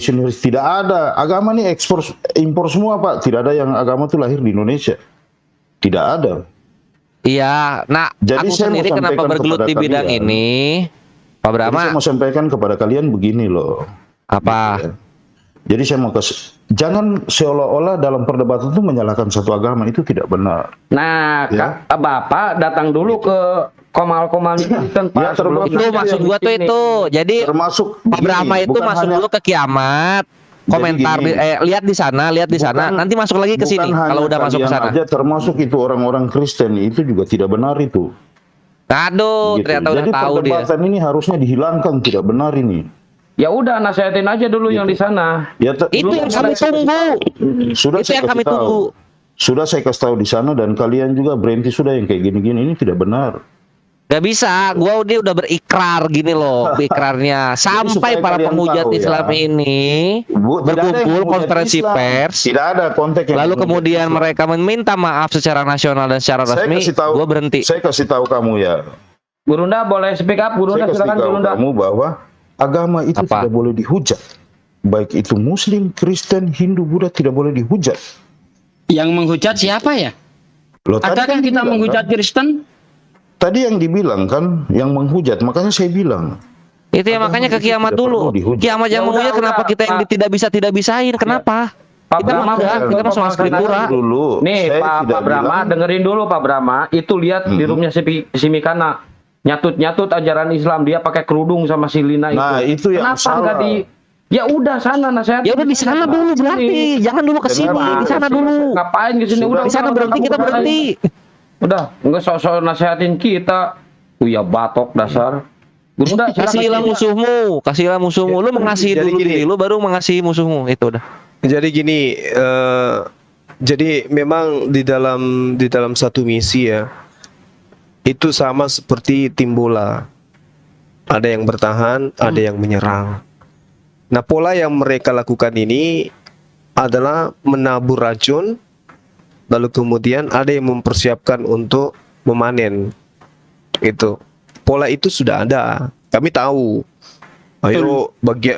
misionaris. Tidak ada. Agama ini ekspor impor semua, Pak. Tidak ada yang agama itu lahir di Indonesia. Tidak ada. Iya, nah Jadi aku saya mau sendiri kenapa sampaikan bergelut kepada di bidang kalian. ini, Pak Jadi saya Brahma? mau sampaikan kepada kalian begini loh. Apa? Ya. Jadi saya mau jangan seolah-olah dalam perdebatan itu menyalahkan satu agama, itu tidak benar. Nah, Ya. Bapak datang dulu ke Komal-Komal ini kan Ya, termasuk Itu maksud gua tuh itu. Jadi Termasuk Pak Brahma begini, itu bukan masuk hanya- dulu ke kiamat, komentar gini. lihat di sana, nanti masuk lagi ke sini bukan kalau hanya udah masuk ke kalian sana. aja, termasuk itu orang-orang Kristen itu juga tidak benar itu. Aduh, Gitu. ternyata udah Jadi tahu dia. perdebatan ini harusnya dihilangkan, tidak benar ini. Ya udah, nasihatin aja dulu yang di sana. Ya, Itu yang kami tunggu. Sudah Itu saya yang kami kasih tahu. tunggu. Sudah saya kasih tahu di sana dan kalian juga berhenti sudah yang kayak gini-gini, ini tidak benar. Gak bisa, gua udah berikrar gini loh, ikrarnya. Sampai supaya para kalian pemujat tahu ya. Islam ini Bu, tidak ada yang berkumpul menghujat konferensi Islam. pers. Tidak ada konteks yang Lalu menghujat kemudian Islam. mereka meminta maaf secara nasional dan secara Saya resmi. kasih tahu, Gua berhenti. Saya kasih tahu kamu ya. Gurunda boleh speak up, Gurunda Saya kasih silakan tahu Gurunda. kamu bahwa agama itu Apa? tidak boleh dihujat. Baik itu Muslim, Kristen, Hindu, Buddha tidak boleh dihujat. Yang menghujat siapa ya? Loh, tadi Adakah kan kita dibilang, menghujat kan? Kristen? Tadi yang dibilang kan, yang menghujat, makanya saya bilang. Itu ya Agama makanya ke itu kiamat tidak dulu. perlu dihujat. Kiamat yang Ya udah, menghujat kenapa udah, kita yang Pak. tidak bisain? Kenapa? Pak Kita Brahma, mah enggak, kita mah sama skriptura. Dulu, Nih saya Pak tidak Brahma, bilang- dengerin dulu Pak Brahma. Itu lihat di roomnya si Mikana. Nyatut-nyatut ajaran Islam, dia pakai kerudung sama si Lina itu. Nah, itu yang Kenapa salah. nggak di? Ya udah sana nasihat. Ya udah di sana dulu berarti. Jangan dulu ke sini, di sana dulu. Ngapain ke sini? Udah Di sana udah, berhenti, kamu kita berantem. berhenti. Udah, enggak sok-sok nasihatin kita. Uya batok dasar. Gurunda Kasihilah musuhmu, kasihilah musuhmu. Lu mengasihi Jadi dulu gini. diri lu, baru mengasihi musuhmu. Itu udah. Jadi gini, jadi memang di dalam satu misi ya, itu sama seperti tim bola. Ada yang bertahan, ada yang menyerang. Nah, pola yang mereka lakukan ini adalah menabur racun, lalu kemudian ada yang mempersiapkan untuk memanen. Itu pola itu sudah ada. Kami tahu. Ayo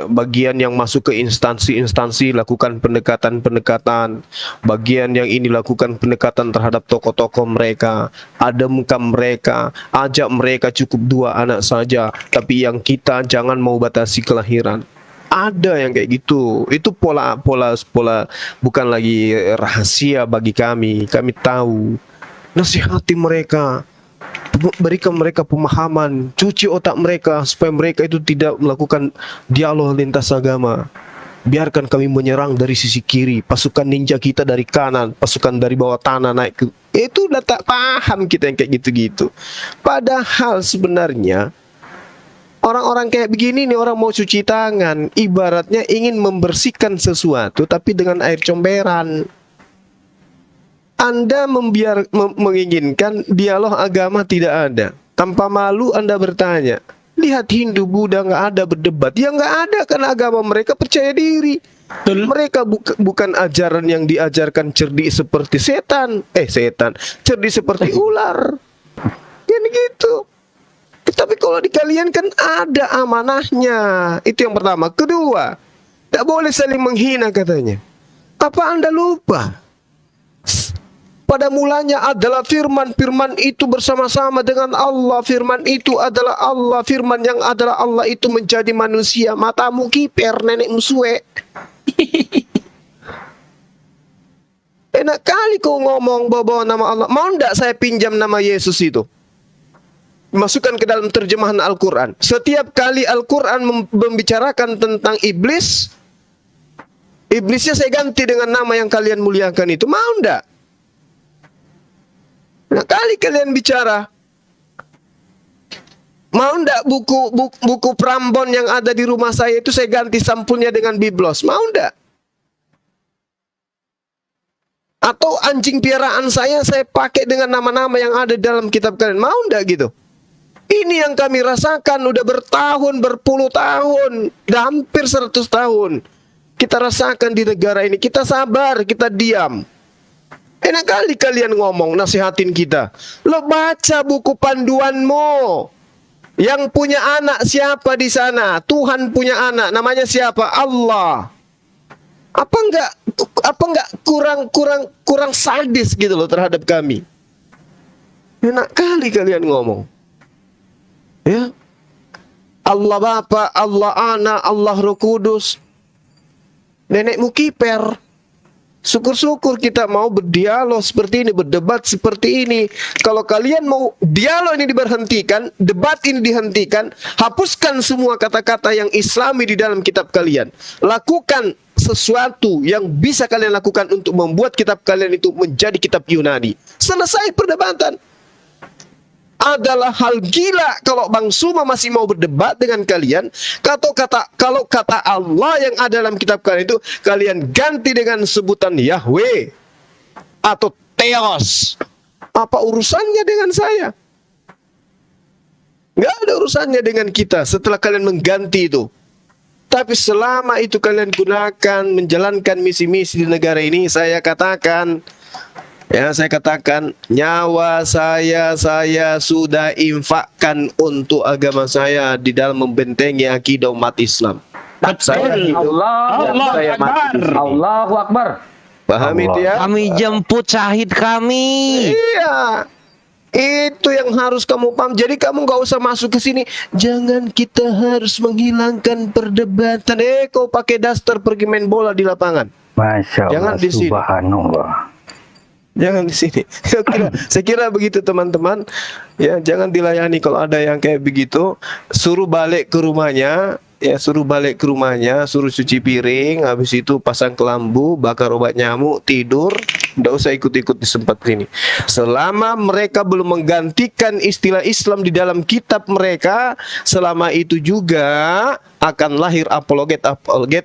bagian yang masuk ke instansi-instansi lakukan pendekatan-pendekatan. Bagian yang ini lakukan pendekatan terhadap tokoh-tokoh mereka. Ademkan mereka, ajak mereka cukup 2 anak saja. Tapi yang kita jangan mau batasi kelahiran. Ada yang kayak gitu. Itu pola bukan lagi rahasia bagi kami. Kami tahu. Nasihati mereka. Berikan mereka pemahaman, cuci otak mereka supaya mereka itu tidak melakukan dialog lintas agama. Biarkan kami menyerang dari sisi kiri, pasukan ninja kita dari kanan, pasukan dari bawah tanah naik ke. Itu udah tak paham kita yang kayak gitu-gitu. Padahal sebenarnya orang-orang kayak begini nih, orang mau cuci tangan, ibaratnya ingin membersihkan sesuatu tapi dengan air comberan. Anda menginginkan dialog agama tidak ada. Tanpa malu Anda bertanya. Lihat Hindu, Buddha nggak ada berdebat. Ya nggak ada karena agama mereka percaya diri. Mereka bukan ajaran yang diajarkan cerdik seperti setan. Cerdik seperti ular. Kan gitu. Tapi kalau di kalian kan ada amanahnya. Itu yang pertama. Kedua, tak boleh saling menghina katanya. Apa Anda lupa? Pada mulanya adalah firman. Firman itu bersama-sama dengan Allah. Firman itu adalah Allah. Firman yang adalah Allah itu menjadi manusia. Matamu kiper, nenekmu suwe. Enak kali kau ngomong bawa nama Allah. Mau ndak saya pinjam nama Yesus itu? Masukkan ke dalam terjemahan Al-Quran. Setiap kali Al-Quran membicarakan tentang iblis, iblisnya saya ganti dengan nama yang kalian muliakan itu. Mau ndak? Nah, kali kalian bicara, mau ndak buku Prambon yang ada di rumah saya itu saya ganti sampulnya dengan biblos? Mau ndak? Atau anjing piaraan saya pakai dengan nama-nama yang ada dalam kitab kalian? Mau ndak gitu? Ini yang kami rasakan udah bertahun, berpuluh tahun, udah hampir 100 tahun. Kita rasakan di negara ini. Kita sabar, kita diam. Enak kali kalian ngomong, nasihatin kita. Lo baca buku panduanmu. Yang punya anak siapa di sana? Tuhan punya anak, namanya siapa? Allah. Apa enggak kurang sadis gitu loh terhadap kami? Enak kali kalian ngomong. Ya. Allah Bapa, Allah Anak, Allah Roh Kudus. Nenekmu kiper. Syukur-syukur kita mau berdialog seperti ini, berdebat seperti ini. Kalau kalian mau dialog ini diberhentikan, debat ini dihentikan, hapuskan semua kata-kata yang islami di dalam kitab kalian. Lakukan sesuatu yang bisa kalian lakukan untuk membuat kitab kalian itu menjadi kitab Yunani. Selesai perdebatan. Adalah hal gila kalau Bang Suma masih mau berdebat dengan kalian. Kalau kata Allah yang ada dalam kitab kalian itu kalian ganti dengan sebutan Yahweh atau Theos. Apa urusannya dengan saya? Nggak ada urusannya dengan kita setelah kalian mengganti itu. Tapi selama itu kalian gunakan menjalankan misi-misi di negara ini, saya katakan nyawa saya sudah infakkan untuk agama saya di dalam membentengi akidah umat Islam. Saya hidup dan saya mati. Allahu Akbar. Paham itu ya? Kami jemput syahid kami. Iya. Itu yang harus kamu paham. Jadi kamu gak usah masuk ke sini. Jangan kita harus menghilangkan perdebatan. Kau pakai daster pergi main bola di lapangan. Masya Allah, Jangan di sini. subhanallah. Jangan di sini. Saya kira begitu teman-teman. Ya, jangan dilayani kalau ada yang kayak begitu. Suruh balik ke rumahnya. Ya, suruh balik ke rumahnya, suruh cuci piring, habis itu pasang kelambu, bakar obat nyamuk, tidur. Nggak usah ikut-ikut di tempat ini. Selama mereka belum menggantikan istilah Islam di dalam kitab mereka, selama itu juga akan lahir apologet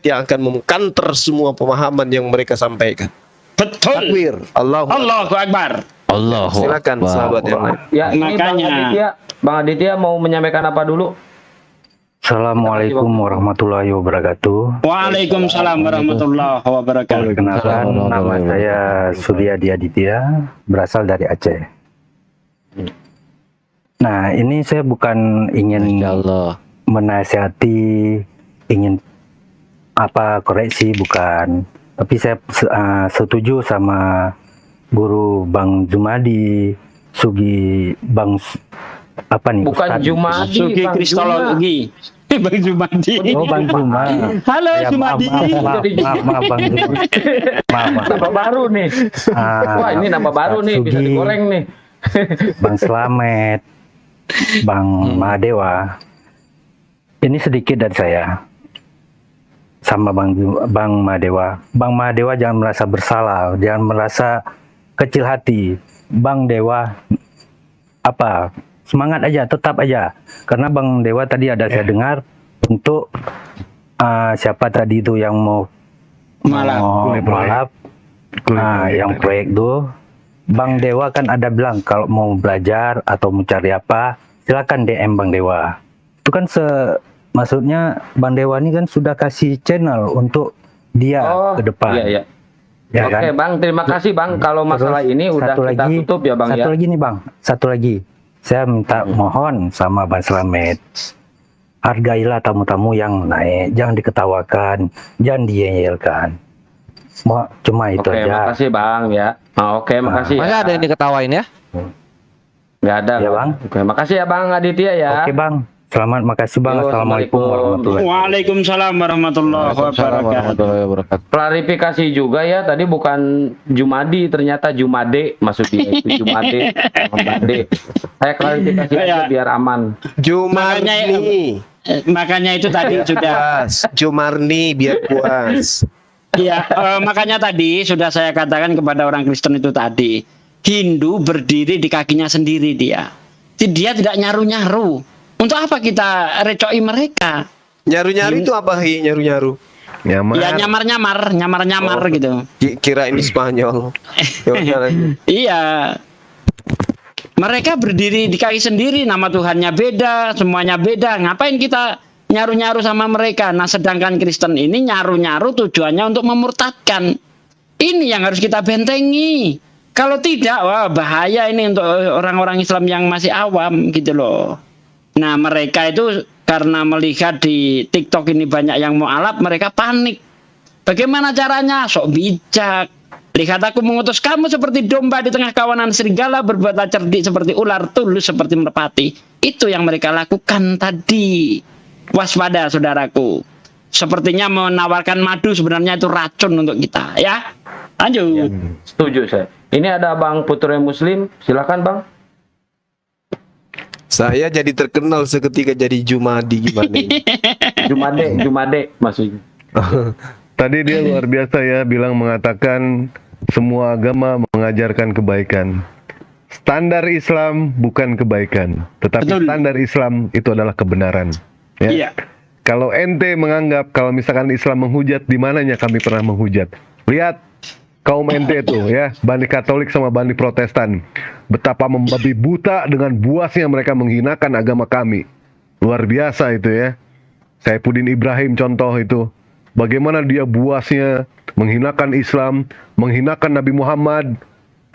yang akan mengkanter semua pemahaman yang mereka sampaikan. Betul. Takbir. Allahu Akbar. Silakan Akbar. sahabat yang lain. Ya, ini Makanya. Bang Aditya mau menyampaikan apa dulu? Assalamualaikum warahmatullahi wabarakatuh. Waalaikumsalam warahmatullahi wabarakatuh. Perkenalkan, nama saya Suryadi Aditya, berasal dari Aceh. Nah, ini saya bukan ingin Masya Allah. menasihati, ingin koreksi, bukan. Tapi saya setuju sama guru Bang Jumadi, Sugi Bang Bukan Ustadz? Jumadi, Sugi Bang Kristologi. Bang Jumadi. Oh, Bang Juma. Halo Ya, Jumadi. maaf Bang Juma. Maaf. Nama baru nih. Wah, ini nama baru nih, bisa Sugi, digoreng nih. Bang Slamet, Bang Mahadewa. Ini sedikit dari saya. Sama Bang Mahadewa. Bang Mahadewa jangan merasa bersalah, jangan merasa kecil hati. Bang Dewa semangat aja, tetap aja. Karena Bang Dewa tadi ada saya dengar untuk siapa tadi itu yang mau malap, yang proyek tuh. Bang Dewa kan ada bilang kalau mau belajar atau mau cari apa, silakan DM Bang Dewa. Itu kan maksudnya Bang Dewa ini kan sudah kasih channel untuk dia ke depan. Iya. Ya Oke, kan? Bang, terima kasih Bang. Kalau masalah Terus ini udah kita tutup ya Bang ya. Satu lagi nih Bang, satu lagi. Saya minta mohon sama Bang Slamet, hargailah tamu-tamu yang naik, jangan diketawakan, jangan diyelkan. Cuma itu Oke, aja. makasih Bang ya. Oke, makasih. Masa ada yang diketawain ya? Nggak ada. Ya, Bang. Oke, makasih ya Bang Aditya ya. Oke Bang, selamat, makasih Bang. Yo, Assalamualaikum warahmatullahi wabarakatuh. Waalaikumsalam warahmatullahi wabarakatuh. Warahmatullahi wabarakatuh. Klarifikasi juga ya, tadi bukan Jumadi, ternyata Jumade maksudnya itu Jumade. Jumade. Saya klarifikasi aja biar aman. Jumarni. Makanya itu tadi sudah. Jumarni biar puas. Iya, makanya tadi sudah saya katakan kepada orang Kristen itu tadi, Hindu berdiri di kakinya sendiri dia. Dia tidak nyaru-nyaru. Untuk apa kita recoi mereka? Nyaru-nyaru itu apa Hi? Nyaru-nyaru. Ya nyamar-nyamar gitu. Kira ini Spanyol. Ya udah lagi. Iya. Mereka berdiri di kaki sendiri, nama Tuhannya beda, semuanya beda. Ngapain kita nyaru-nyaru sama mereka? Nah, sedangkan Kristen ini nyaru-nyaru tujuannya untuk memurtadkan. Ini yang harus kita bentengi. Kalau tidak, wah bahaya ini untuk orang-orang Islam yang masih awam gitu loh. Nah, mereka itu karena melihat di TikTok ini banyak yang mualaf, mereka panik. Bagaimana caranya? Sok bijak. Lihat aku mengutus kamu seperti domba di tengah kawanan serigala, berbuatlah cerdik seperti ular, tulus seperti merpati. Itu yang mereka lakukan tadi. Waspada saudaraku. Sepertinya menawarkan madu, sebenarnya itu racun untuk kita, ya. Lanjut. Setuju saya. Ini ada Bang Putra Muslim, silakan Bang. Saya jadi terkenal seketika jadi Jumadi gimana ini? Jumade maksudnya. Tadi dia luar biasa ya, mengatakan semua agama mengajarkan kebaikan. Standar Islam bukan kebaikan, tetapi Betul. standar Islam itu adalah kebenaran. Ya. Iya. Kalau ente menganggap kalau misalkan Islam menghujat, di mananya kami pernah menghujat? Lihat kaum ente itu ya, Bani Katolik sama Bani Protestan, betapa membabi buta dengan buasnya mereka menghinakan agama kami. Luar biasa itu ya. Saifuddin Ibrahim contoh itu. Bagaimana dia buasnya menghinakan Islam, menghinakan Nabi Muhammad.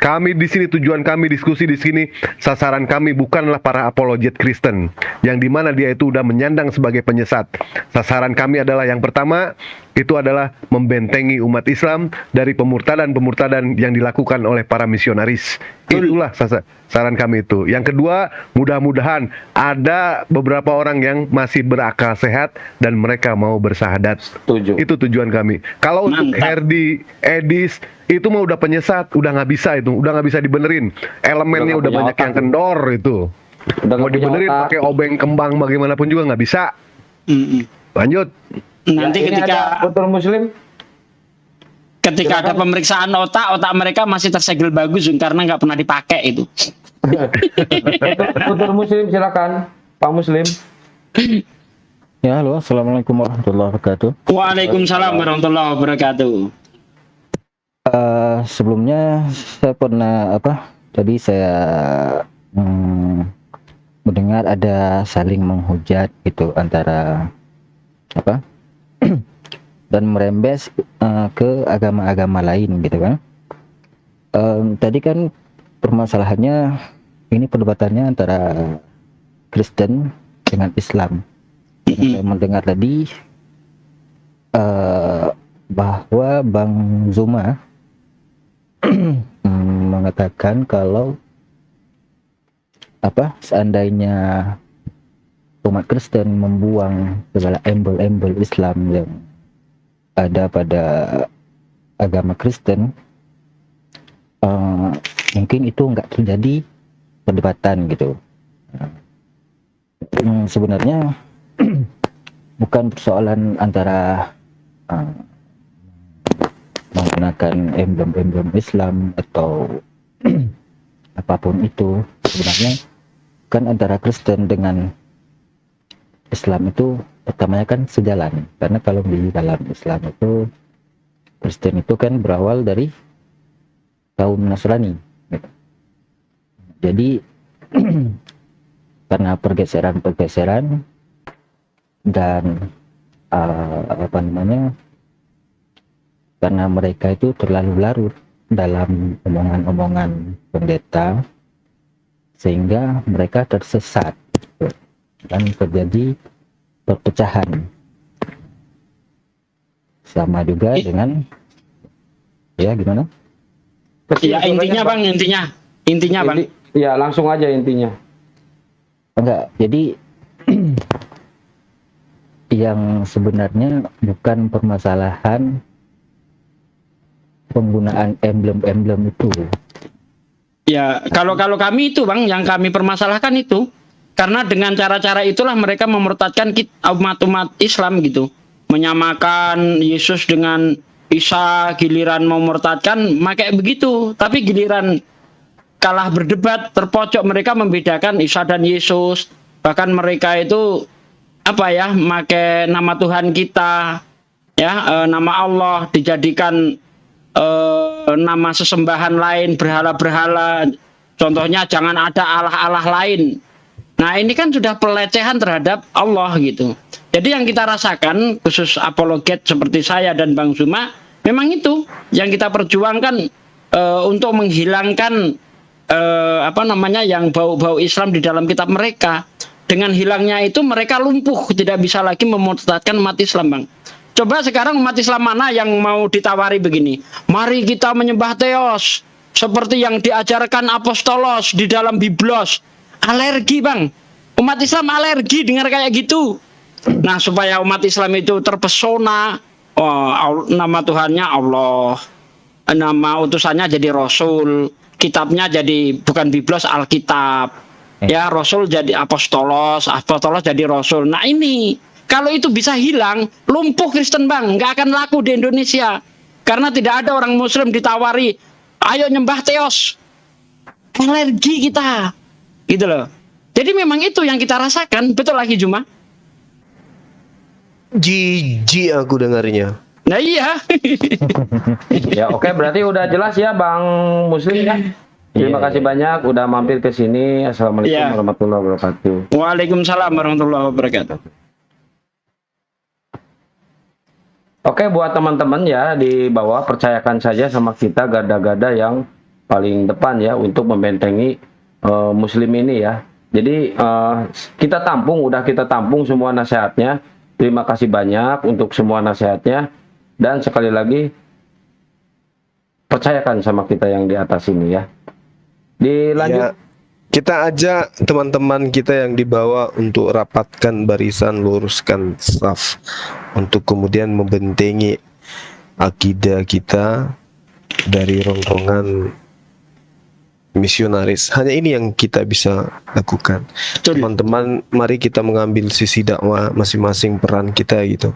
Kami di sini, tujuan kami diskusi di sini, sasaran kami bukanlah para apologet Kristen, yang dimana dia itu udah menyandang sebagai penyesat. Sasaran kami adalah yang pertama, itu adalah membentengi umat Islam dari pemurtadan-pemurtadan yang dilakukan oleh para misionaris. Itulah sasaran kami itu. Yang kedua, mudah-mudahan ada beberapa orang yang masih berakal sehat dan mereka mau bersahadat. Setuju. Itu tujuan kami. Kalau untuk Herdi, Edis, itu mah udah penyesat, udah nggak bisa itu, udah nggak bisa dibenerin. Elemennya Udah udah nggak banyak punya yang otak. kendor itu. Udah Mau nggak punya dibenerin otak. pakai obeng kembang bagaimanapun juga nggak bisa. Mm-mm. Lanjut. Nanti Ya, ini ketika ada Putra Muslim. ada pemeriksaan otak mereka masih tersegel bagus karena nggak pernah dipakai itu. Putra Muslim silakan. Pak Muslim. Ya, halo, assalamualaikum warahmatullahi wabarakatuh. Waalaikumsalam warahmatullahi wabarakatuh. Sebelumnya saya pernah Tadi saya mendengar ada saling menghujat gitu antara dan merembes ke agama-agama lain gitu kan. Tadi kan permasalahannya ini perdebatannya antara Kristen dengan Islam. Saya mendengar tadi bahwa Bang Zuma mengatakan kalau seandainya umat Kristen membuang segala embel-embel Islam yang ada pada agama Kristen, mungkin itu nggak terjadi perdebatan gitu. Sebenarnya bukan persoalan antara menggunakan emblem-emblem Islam atau apapun itu. Sebenarnya kan antara Kristen dengan Islam itu pertamanya kan sejalan, karena kalau di dalam Islam itu Kristen itu kan berawal dari kaum Nasrani gitu. Jadi karena pergeseran dan karena mereka itu terlalu larut dalam omongan-omongan pendeta sehingga mereka tersesat dan terjadi perpecahan. Sama juga dengan gimana? Ya intinya Bang, intinya Bang. Ya langsung aja intinya. Enggak, jadi yang sebenarnya bukan permasalahan penggunaan emblem-emblem itu. Ya, kalau kami itu Bang, yang kami permasalahkan itu karena dengan cara-cara itulah mereka memurtadkan umat-umat Islam gitu. Menyamakan Yesus dengan Isa, giliran memurtadkan pakai begitu, tapi giliran kalah berdebat terpojok mereka membedakan Isa dan Yesus. Bahkan mereka itu pakai nama Tuhan kita, nama Allah dijadikan nama sesembahan lain, berhala-berhala. Contohnya jangan ada Allah-Allah lain. Nah ini kan sudah pelecehan terhadap Allah gitu. Jadi yang kita rasakan khusus apologet seperti saya dan Bang Zuma, memang itu yang kita perjuangkan untuk menghilangkan yang bau-bau Islam di dalam kitab mereka. Dengan hilangnya itu mereka lumpuh, tidak bisa lagi memurtadkan umat Islam, Bang. Coba sekarang umat Islam mana yang mau ditawari begini? Mari kita menyembah Theos seperti yang diajarkan apostolos di dalam Biblos. Alergi, Bang. Umat Islam alergi dengar kayak gitu. Nah, supaya umat Islam itu terpesona, nama Tuhannya Allah, nama utusannya jadi Rasul, kitabnya jadi bukan Biblos, Alkitab. Ya, Rasul jadi apostolos, apostolos jadi Rasul. Nah ini, kalau itu bisa hilang, lumpuh Kristen, Bang. Nggak akan laku di Indonesia. Karena tidak ada orang Muslim ditawari, ayo nyembah Theos. Alergi kita. Gitu loh. Jadi memang itu yang kita rasakan. Betul lagi, Juma? Jijik aku dengarnya. Nah iya. Ya oke, berarti udah jelas ya Bang Muslim ya. Terima kasih banyak udah mampir ke sini. Assalamualaikum Iya. warahmatullahi wabarakatuh. Waalaikumsalam warahmatullahi wabarakatuh. Oke, buat teman-teman ya di bawah, percayakan saja sama kita gada-gada yang paling depan ya untuk membentengi Muslim ini ya. Jadi kita tampung semua nasihatnya. Terima kasih banyak untuk semua nasihatnya, dan sekali lagi percayakan sama kita yang di atas ini ya. Dilanjut. Ya, kita ajak teman-teman kita yang dibawa untuk rapatkan barisan, luruskan saf, untuk kemudian membentengi akidah kita dari rongrongan misionaris. Hanya ini yang kita bisa lakukan. Teman-teman, mari kita mengambil sisi dakwah masing-masing, peran kita gitu,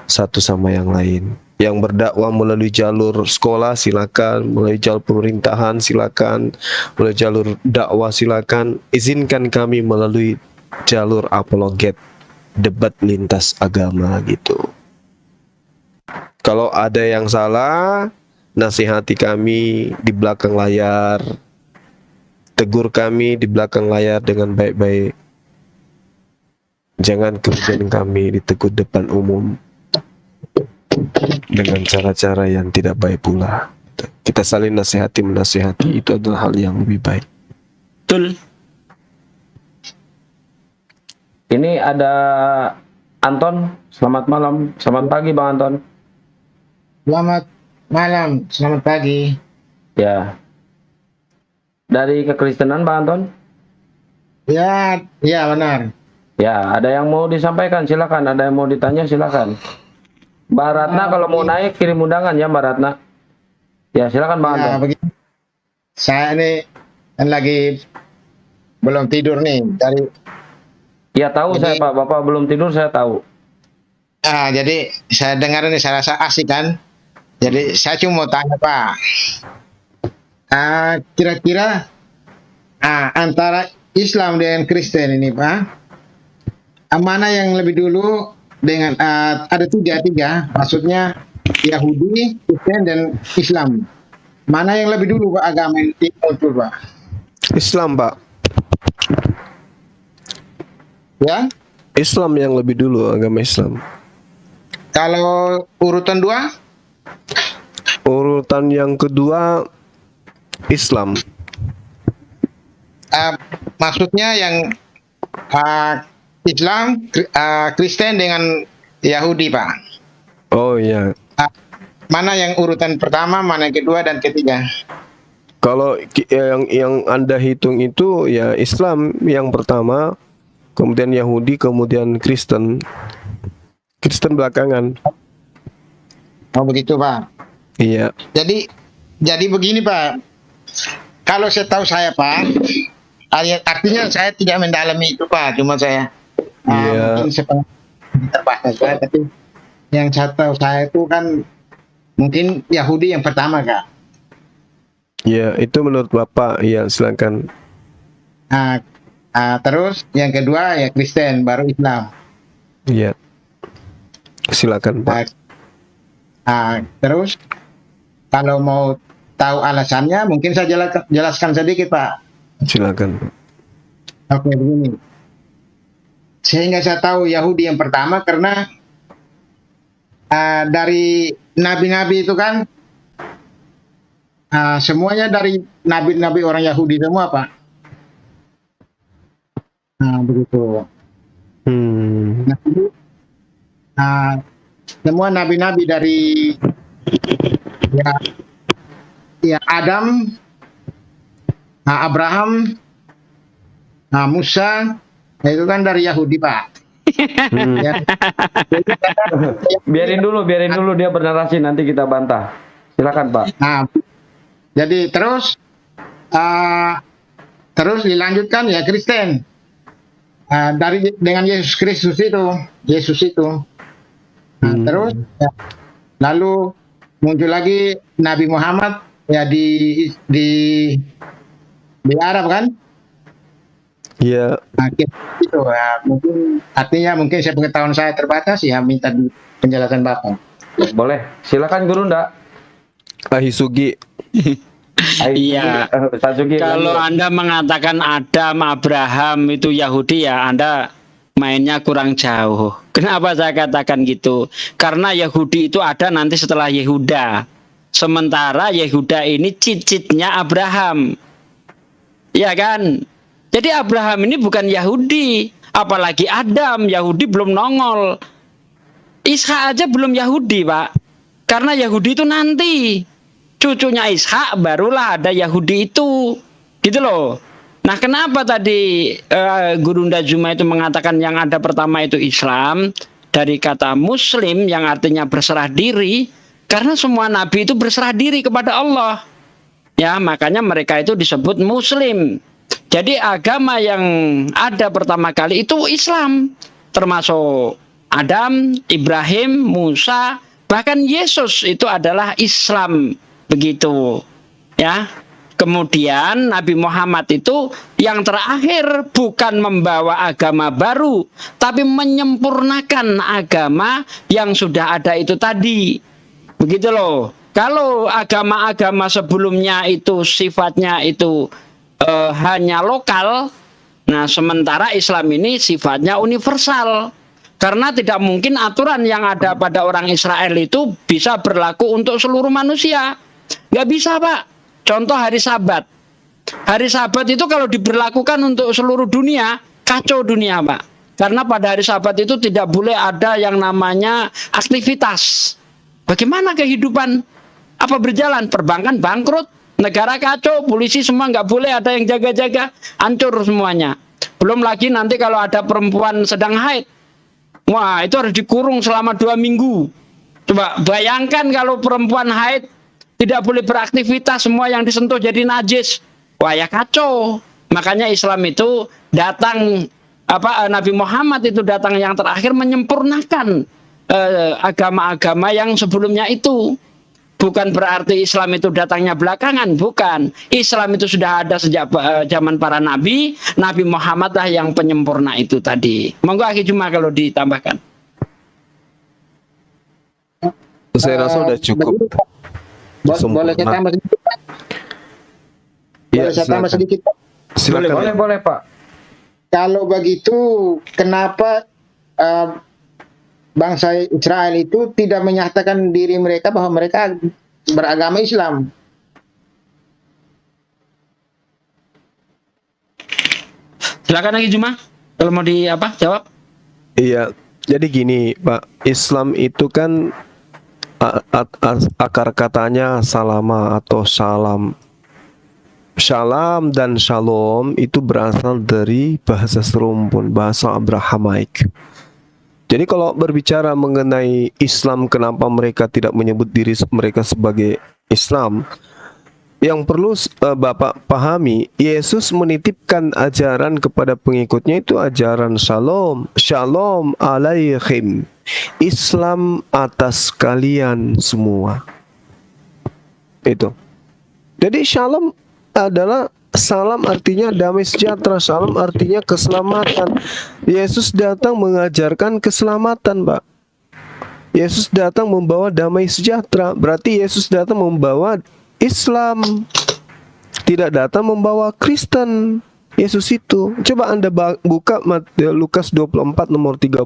satu sama yang lain. Yang berdakwah melalui jalur sekolah silakan, melalui jalur pemerintahan silakan, melalui jalur dakwah silakan. Izinkan kami melalui jalur apologet, debat lintas agama gitu. Kalau ada yang salah, nasihati kami di belakang layar, tegur kami di belakang layar dengan baik-baik. Jangan kemudian kami ditegur depan umum dengan cara-cara yang tidak baik pula. Kita saling menasihati, itu adalah hal yang lebih baik. Betul. Ini ada Anton. Selamat malam, selamat pagi Bang Anton. Selamat malam, selamat pagi. Ya. Dari kekristenan Bang Anton? Ya, ya benar. Ya, ada yang mau disampaikan silakan, ada yang mau ditanya silakan. Mbak Ratna kalau mau naik kirim undangan ya Mbak Ratna. Ya silakan Bang Ya, Anton. begini. Saya ini kan lagi belum tidur nih dari. Ya tahu Jadi- saya Pak, Bapak belum tidur saya tahu. Jadi saya dengar ini saya rasa asik kan. Jadi saya cuma mau tanya Pak. Kira-kira antara Islam dengan Kristen ini Pak, mana yang lebih dulu dengan ada tiga, maksudnya Yahudi, Kristen dan Islam. Mana yang lebih dulu Pak agama yang muncul Pak? Islam, Pak. Ya, Islam yang lebih dulu, agama Islam. kalau urutan 2? Urutan yang kedua Islam. Maksudnya yang Islam, Kristen dengan Yahudi Pak. Oh iya. Mana yang urutan pertama, mana yang kedua dan ketiga? Kalau yang Anda hitung itu ya Islam yang pertama, kemudian Yahudi, kemudian Kristen. Kristen belakangan. Oh begitu Pak. Iya. Jadi begini Pak. Kalau saya tahu saya Pak, artinya saya tidak mendalami itu Pak. Cuma saya Iya. mungkin setengah terbatas Pak. Tapi yang saya tahu saya itu kan mungkin Yahudi yang pertama Kak. Ya, itu menurut Bapak. Ya, silakan. Terus yang kedua ya Kristen, baru Islam. Iya. Silakan, Pak. Terus kalau mau tahu alasannya mungkin saya jelaskan sedikit Pak. Silakan. Oke begini. Sehingga saya tahu Yahudi yang pertama karena dari nabi-nabi itu kan semuanya dari nabi-nabi orang Yahudi semua Pak. Begitu. Nah, nah, semua nabi-nabi dari ya, ya Adam, Abraham, Musa, itu kan dari Yahudi, Pak. Ya. Biarin dulu dia bernarasi, nanti kita bantah. Silakan Pak. Nah, jadi terus dilanjutkan ya Kristen. Dengan Yesus Kristus itu. Nah, terus ya, lalu muncul lagi Nabi Muhammad ya di Arab kan? Iya. Nah, itu ya, mungkin saya pengetahuan saya terbatas ya, minta penjelasan Bapak. Boleh, silakan Guru ndak. Ahisugi. Iya. Sasugi, Kalau lanjut. Anda mengatakan Adam, Abraham itu Yahudi, ya Anda mainnya kurang jauh. Kenapa saya katakan gitu? Karena Yahudi itu ada nanti setelah Yehuda. Sementara Yehuda ini cicitnya Abraham. Ya kan? Jadi Abraham ini bukan Yahudi. Apalagi Adam, Yahudi belum nongol. Ishak aja belum Yahudi, Pak. Karena Yahudi itu nanti. Cucunya Ishak barulah ada Yahudi itu. Gitu loh. Nah, kenapa tadi Guru Ndajuma itu mengatakan yang ada pertama itu Islam, dari kata Muslim yang artinya berserah diri, karena semua nabi itu berserah diri kepada Allah. Ya, makanya mereka itu disebut Muslim. Jadi agama yang ada pertama kali itu Islam, termasuk Adam, Ibrahim, Musa, bahkan Yesus itu adalah Islam, begitu. Ya. Kemudian Nabi Muhammad itu yang terakhir bukan membawa agama baru, tapi menyempurnakan agama yang sudah ada itu tadi. Begitu loh. Kalau agama-agama sebelumnya itu sifatnya itu hanya lokal, nah sementara Islam ini sifatnya universal. Karena tidak mungkin aturan yang ada pada orang Israel itu bisa berlaku untuk seluruh manusia. Nggak bisa, Pak. Contoh hari Sabat. Hari Sabat itu kalau diberlakukan untuk seluruh dunia, kacau dunia, Pak. Karena pada hari Sabat itu tidak boleh ada yang namanya aktivitas. Bagaimana kehidupan? Apa berjalan? Perbankan bangkrut, negara kacau, polisi semua nggak boleh ada yang jaga-jaga, hancur semuanya. Belum lagi nanti kalau ada perempuan sedang haid, wah itu harus dikurung selama 2 minggu. Coba bayangkan kalau perempuan haid tidak boleh beraktivitas, semua yang disentuh jadi najis. Wah ya kacau. Makanya Islam itu datang, Nabi Muhammad itu datang yang terakhir menyempurnakan agama-agama yang sebelumnya itu. Bukan berarti Islam itu datangnya belakangan, bukan. Islam itu sudah ada sejak zaman para nabi. Nabi Muhammad lah yang penyempurna itu tadi. Monggo Akhi Juma kalau ditambahkan. Saya rasa udah cukup. Boleh saya tambah sedikit, Pak? Iya, Boleh saya tambah sedikit, Pak? Silakan. Boleh Pak. Kalau begitu, kenapa bangsa Israel itu tidak menyatakan diri mereka bahwa mereka beragama Islam? Silakan Akhi Juma kalau mau jawab. Iya, jadi gini Pak, Islam itu kan akar katanya salama atau salam. Shalom dan shalom itu berasal dari bahasa serumpun, bahasa Abrahamaik. Jadi kalau berbicara mengenai Islam, kenapa mereka tidak menyebut diri mereka sebagai Islam? Yang perlu Bapak pahami, Yesus menitipkan ajaran kepada pengikutnya itu ajaran shalom. Shalom alaihim. Islam atas kalian semua. Itu. Jadi shalom adalah salam, artinya damai sejahtera. Salam artinya keselamatan. Yesus datang mengajarkan keselamatan, Pak. Yesus datang membawa damai sejahtera. Berarti Yesus datang membawa Islam, tidak datang membawa Kristen. Yesus itu. Coba Anda buka Lukas 24 nomor 36.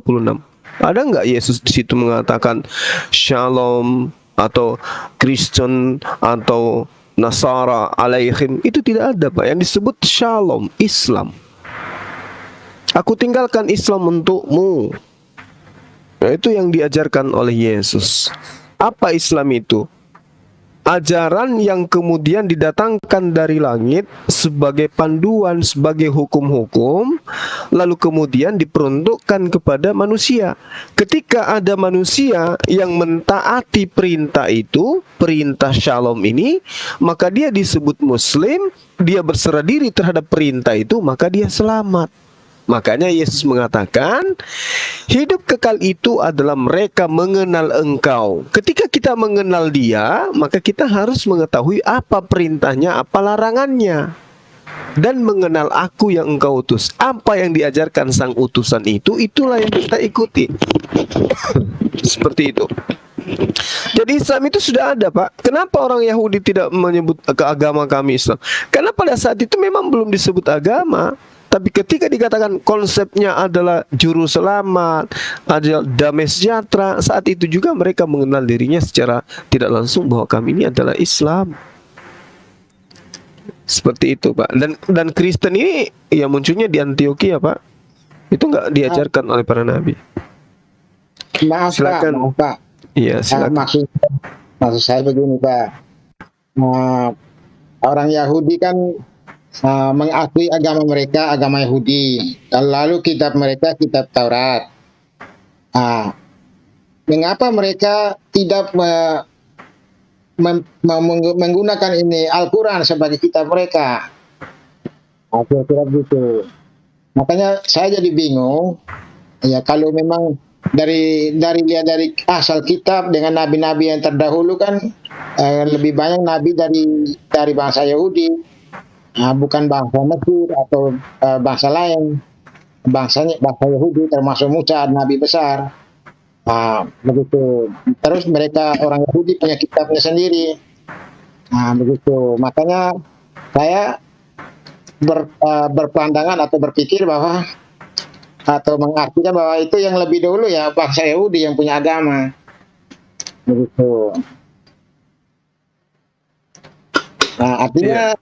Ada nggak Yesus di situ mengatakan Shalom atau Kristen atau Nasara alaihim? Itu tidak ada, Pak. Yang disebut Shalom, Islam. Aku tinggalkan Islam untukmu. Nah, itu yang diajarkan oleh Yesus. Apa Islam itu? Ajaran yang kemudian didatangkan dari langit sebagai panduan, sebagai hukum-hukum, lalu kemudian diperuntukkan kepada manusia. Ketika ada manusia yang mentaati perintah itu, perintah shalom ini, maka dia disebut muslim, dia berserah diri terhadap perintah itu, maka dia selamat. Makanya Yesus mengatakan, hidup kekal itu adalah mereka mengenal engkau. Ketika kita mengenal dia, maka kita harus mengetahui apa perintahnya, apa larangannya. Dan mengenal aku yang engkau utus. Apa yang diajarkan sang utusan itu, itulah yang kita ikuti. Seperti itu. Jadi Islam itu sudah ada, Pak. Kenapa orang Yahudi tidak menyebut ke agama kami Islam? Karena pada saat itu memang belum disebut agama. Tapi ketika dikatakan konsepnya adalah juru selamat, adalah damai sejahtera, saat itu juga mereka mengenal dirinya secara tidak langsung bahwa kami ini adalah Islam. Seperti itu, Pak. Dan Kristen ini ya munculnya di Antioquia, Pak. Itu nggak diajarkan oleh para nabi. Maaf Silakan. Pak. Iya, silakan. Maksud saya begini Pak. Orang Yahudi kan mengakui agama mereka, agama Yahudi. Lalu kitab mereka, kitab Taurat. Mengapa mereka tidak menggunakan ini Al-Quran sebagai kitab mereka? Kira-kira begitu. Makanya saya jadi bingung. Ya kalau memang dari lihat dari asal kitab dengan nabi-nabi yang terdahulu kan lebih banyak nabi dari bangsa Yahudi. Bukan bangsa Mesir atau bangsa lain, bangsa Yahudi termasuk Musa, nabi besar. Begitu. Terus mereka orang Yahudi punya kitabnya sendiri. Begitu. Makanya saya berpandangan atau berpikir bahwa atau mengartikan bahwa itu yang lebih dulu ya bangsa Yahudi yang punya agama. Begitu. Artinya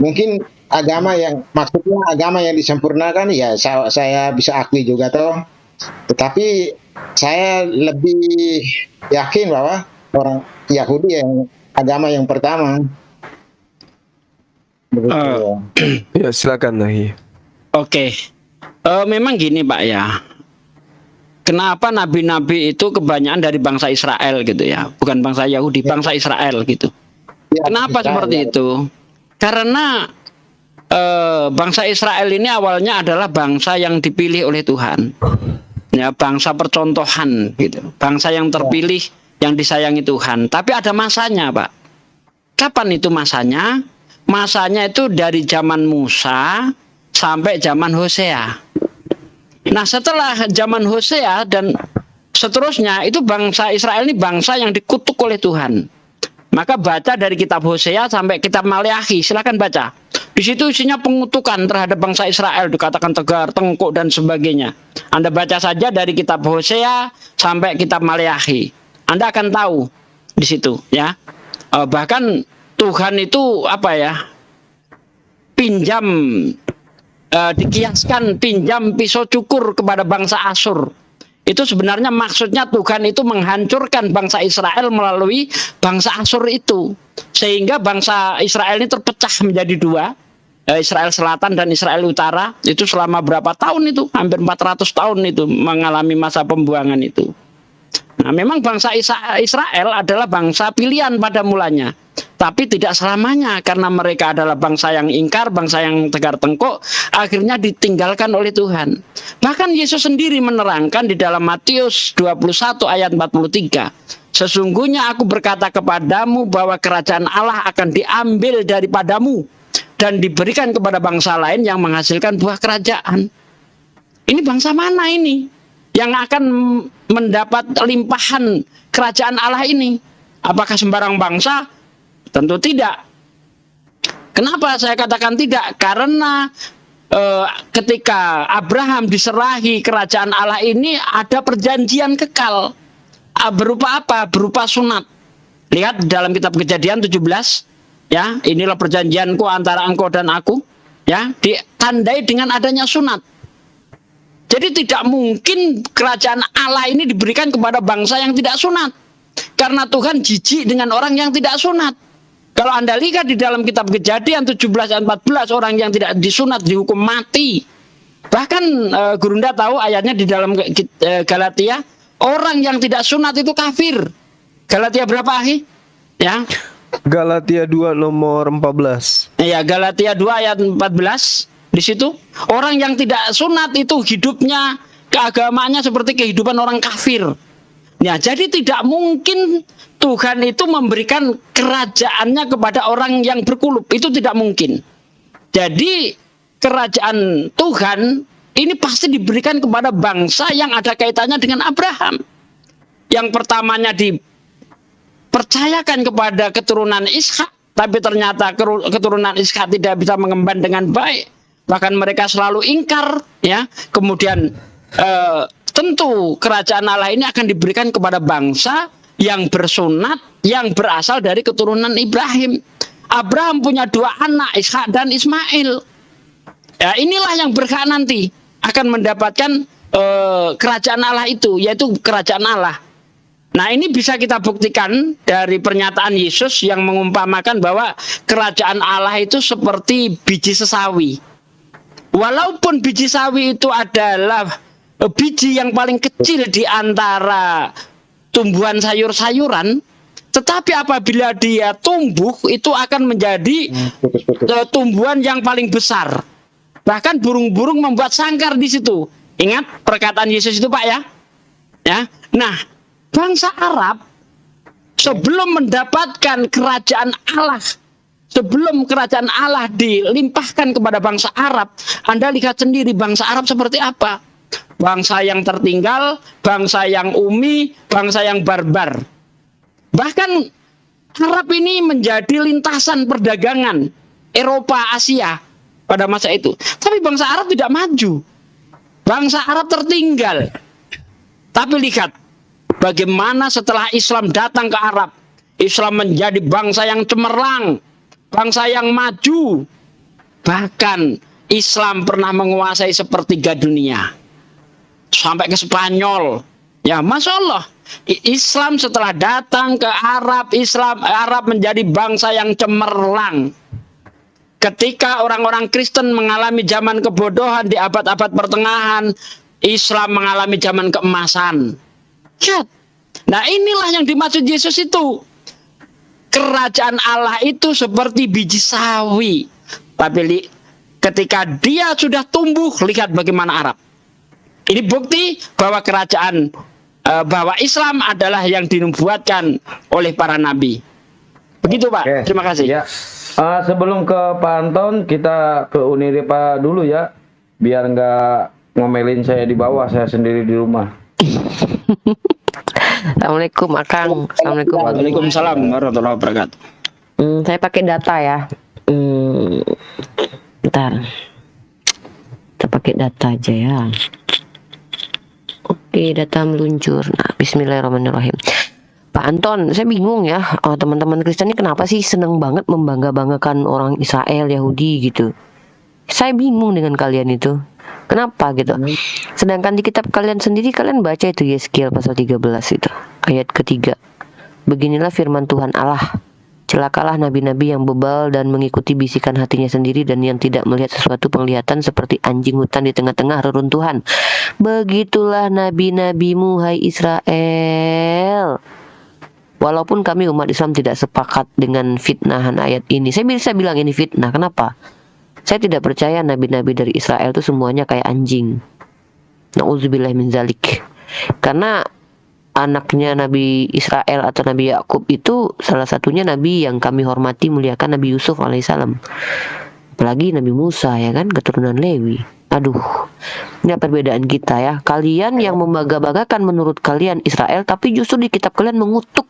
mungkin agama yang maksudnya agama yang disempurnakan ya saya bisa akui juga toh. Tetapi saya lebih yakin bahwa orang Yahudi yang agama yang pertama. Begitu. Ya silakan Nahi. Oke. Memang gini Pak ya. Kenapa nabi-nabi itu kebanyakan dari bangsa Israel gitu ya, bukan bangsa Yahudi, bangsa Israel gitu. Kenapa seperti itu? Karena bangsa Israel ini awalnya adalah bangsa yang dipilih oleh Tuhan, ya bangsa percontohan gitu, bangsa yang terpilih yang disayangi Tuhan. Tapi ada masanya, Pak. Kapan itu masanya? Masanya itu dari zaman Musa sampai zaman Hosea. Nah setelah zaman Hosea dan seterusnya itu bangsa Israel ini bangsa yang dikutuk oleh Tuhan. Maka baca dari kitab Hosea sampai kitab Maleakhi, silakan baca. Di situ isinya pengutukan terhadap bangsa Israel, dikatakan tegar, tengkuk dan sebagainya. Anda baca saja dari kitab Hosea sampai kitab Maleakhi. Anda akan tahu di situ, ya. Bahkan Tuhan itu apa ya? Dikiaskan pinjam pisau cukur kepada bangsa Asyur. Itu sebenarnya maksudnya Tuhan itu menghancurkan bangsa Israel melalui bangsa Asyur itu. Sehingga bangsa Israel ini terpecah menjadi dua. Israel Selatan dan Israel Utara. Itu selama berapa tahun itu? Hampir 400 tahun itu mengalami masa pembuangan itu. Nah memang bangsa Israel adalah bangsa pilihan pada mulanya. Tapi tidak selamanya, karena mereka adalah bangsa yang ingkar, bangsa yang tegar tengkuk, akhirnya ditinggalkan oleh Tuhan. Bahkan Yesus sendiri menerangkan di dalam Matius 21 ayat 43. Sesungguhnya aku berkata kepadamu bahwa kerajaan Allah akan diambil daripadamu dan diberikan kepada bangsa lain yang menghasilkan buah kerajaan. Ini bangsa mana ini yang akan mendapat limpahan kerajaan Allah ini? Apakah sembarang bangsa? Tentu tidak. Kenapa saya katakan tidak? Karena ketika Abraham diserahi kerajaan Allah ini ada perjanjian kekal. Berupa apa? Berupa sunat. Lihat dalam kitab Kejadian 17. Ya, inilah perjanjianku antara engkau dan aku. ya, ditandai dengan adanya sunat. Jadi tidak mungkin kerajaan Allah ini diberikan kepada bangsa yang tidak sunat. Karena Tuhan jijik dengan orang yang tidak sunat. Kalau Anda lihat di dalam kitab Kejadian 17 dan 14, orang yang tidak disunat dihukum mati. Bahkan Gurunda tahu ayatnya di dalam Galatia, orang yang tidak sunat itu kafir. Galatia berapa, Ahi? Ya. Galatia 2 nomor 14. Ya, Galatia 2 ayat 14. Di situ orang yang tidak sunat itu hidupnya, keagamaannya seperti kehidupan orang kafir. Ya, jadi tidak mungkin Tuhan itu memberikan kerajaannya kepada orang yang berkulub. Itu tidak mungkin. Jadi kerajaan Tuhan ini pasti diberikan kepada bangsa yang ada kaitannya dengan Abraham. Yang pertamanya dipercayakan kepada keturunan Ishak, tapi ternyata keturunan Ishak tidak bisa mengemban dengan baik. Bahkan mereka selalu ingkar, ya. Kemudian tentu kerajaan Allah ini akan diberikan kepada bangsa yang bersunat, yang berasal dari keturunan Ibrahim. Abraham punya 2 anak, Ishak dan Ismail. Ya, inilah yang berhak nanti akan mendapatkan kerajaan Allah itu, yaitu kerajaan Allah. Nah, ini bisa kita buktikan dari pernyataan Yesus yang mengumpamakan bahwa kerajaan Allah itu seperti biji sesawi. Walaupun biji sawi itu adalah biji yang paling kecil di antara tumbuhan sayur-sayuran, tetapi apabila dia tumbuh itu akan menjadi tumbuhan yang paling besar. Bahkan burung-burung membuat sangkar di situ. Ingat perkataan Yesus itu, Pak, ya? Ya. Nah, bangsa Arab sebelum mendapatkan kerajaan Allah, sebelum kerajaan Allah dilimpahkan kepada bangsa Arab, Anda lihat sendiri bangsa Arab seperti apa? Bangsa yang tertinggal, bangsa yang umi, bangsa yang barbar. Bahkan Arab ini menjadi lintasan perdagangan Eropa, Asia pada masa itu. Tapi bangsa Arab tidak maju. Bangsa Arab tertinggal. Tapi lihat bagaimana setelah Islam datang ke Arab, Islam menjadi bangsa yang cemerlang, bangsa yang maju. Bahkan Islam pernah menguasai sepertiga dunia. Sampai ke Spanyol. Ya, Masya Allah. Islam setelah datang ke Arab, Arab menjadi bangsa yang cemerlang. Ketika orang-orang Kristen mengalami zaman kebodohan di abad-abad pertengahan, Islam mengalami zaman keemasan. Lihat. Nah, inilah yang dimaksud Yesus itu. Kerajaan Allah itu seperti biji sawi. Tapi ketika dia sudah tumbuh, lihat bagaimana Arab. Ini bukti bahwa bahwa Islam adalah yang dinubuatkan oleh para nabi. Begitu, Pak. Oke. Terima kasih. Ya. Sebelum ke Pak Anton, kita ke Uniripa dulu ya, biar nggak ngomelin saya di bawah, saya sendiri di rumah. Assalamualaikum Akang. Assalamualaikum. Waalaikumsalam warahmatullahi wabarakatuh. Saya pakai data ya. Bentar. Kita pakai data aja ya. Oke, data meluncur. Nah, bismillahirrahmanirrahim. Pak Anton, saya bingung ya, teman-teman Kristen ini kenapa sih seneng banget membangga-banggakan orang Israel, Yahudi gitu. Saya bingung dengan kalian itu. Kenapa gitu? Sedangkan di kitab kalian sendiri, kalian baca itu Yeskiel pasal 13 itu, ayat ketiga. Beginilah firman Tuhan Allah. Celakalah nabi-nabi yang bebal dan mengikuti bisikan hatinya sendiri dan yang tidak melihat sesuatu penglihatan seperti anjing hutan di tengah-tengah reruntuhan. Begitulah nabi-nabimu, hai Israel. Walaupun kami umat Islam tidak sepakat dengan fitnahan ayat ini. Saya bisa bilang ini fitnah. Kenapa? Saya tidak percaya nabi-nabi dari Israel itu semuanya kayak anjing. Na'udzubillah min zalik. Karena anaknya Nabi Israel atau Nabi Yakub itu salah satunya nabi yang kami hormati, muliakan, Nabi Yusuf alaihissalam. Apalagi Nabi Musa, ya kan, keturunan Lewi. Aduh, ini perbedaan kita ya. Kalian yang membangga-banggakan menurut kalian Israel, tapi justru di kitab kalian mengutuk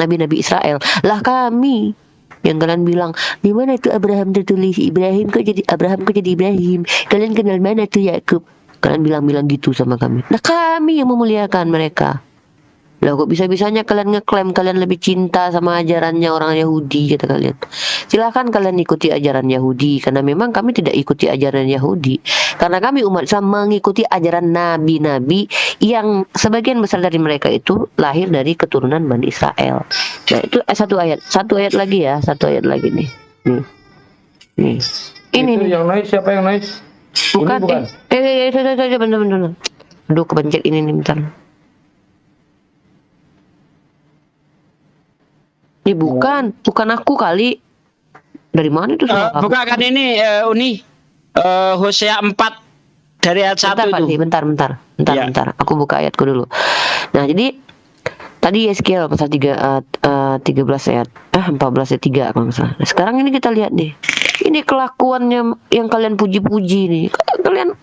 nabi-nabi Israel. Lah kami yang kalian bilang, di mana itu Abraham tertulis? Ibrahim kok jadi Abraham, kok jadi Ibrahim? Kalian kenal mana tuh Yakub? Kalian bilang-bilang gitu sama kami. Nah, kami yang memuliakan mereka. Lah kok bisa-bisanya kalian ngeklaim kalian lebih cinta sama ajarannya orang Yahudi, kata kalian. Silakan kalian ikuti ajaran Yahudi, karena memang kami tidak ikuti ajaran Yahudi. Karena kami umat Islam mengikuti ajaran nabi-nabi yang sebagian besar dari mereka itu lahir dari keturunan Bani Israel. Nah, itu satu ayat lagi ya, satu ayat lagi nih. Nih. Ini Itu nih. yang noise, siapa yang noise? Bukan, Ini bukan. bentar. Aduh, kepencet ini nih, bentar. Ini bukan aku kali. Dari mana itu suara aku? Buka kan ini Uni Hosea 4 dari ayat 1 Bentar, Pak itu. Di, bentar. Ya. Aku buka ayatku dulu. Nah, jadi tadi Yeskiel pasal 13 ayat 14 ayat 3 kalau nggak salah. Nah, sekarang ini kita lihat nih. Ini kelakuannya yang kalian puji-puji nih. Kalian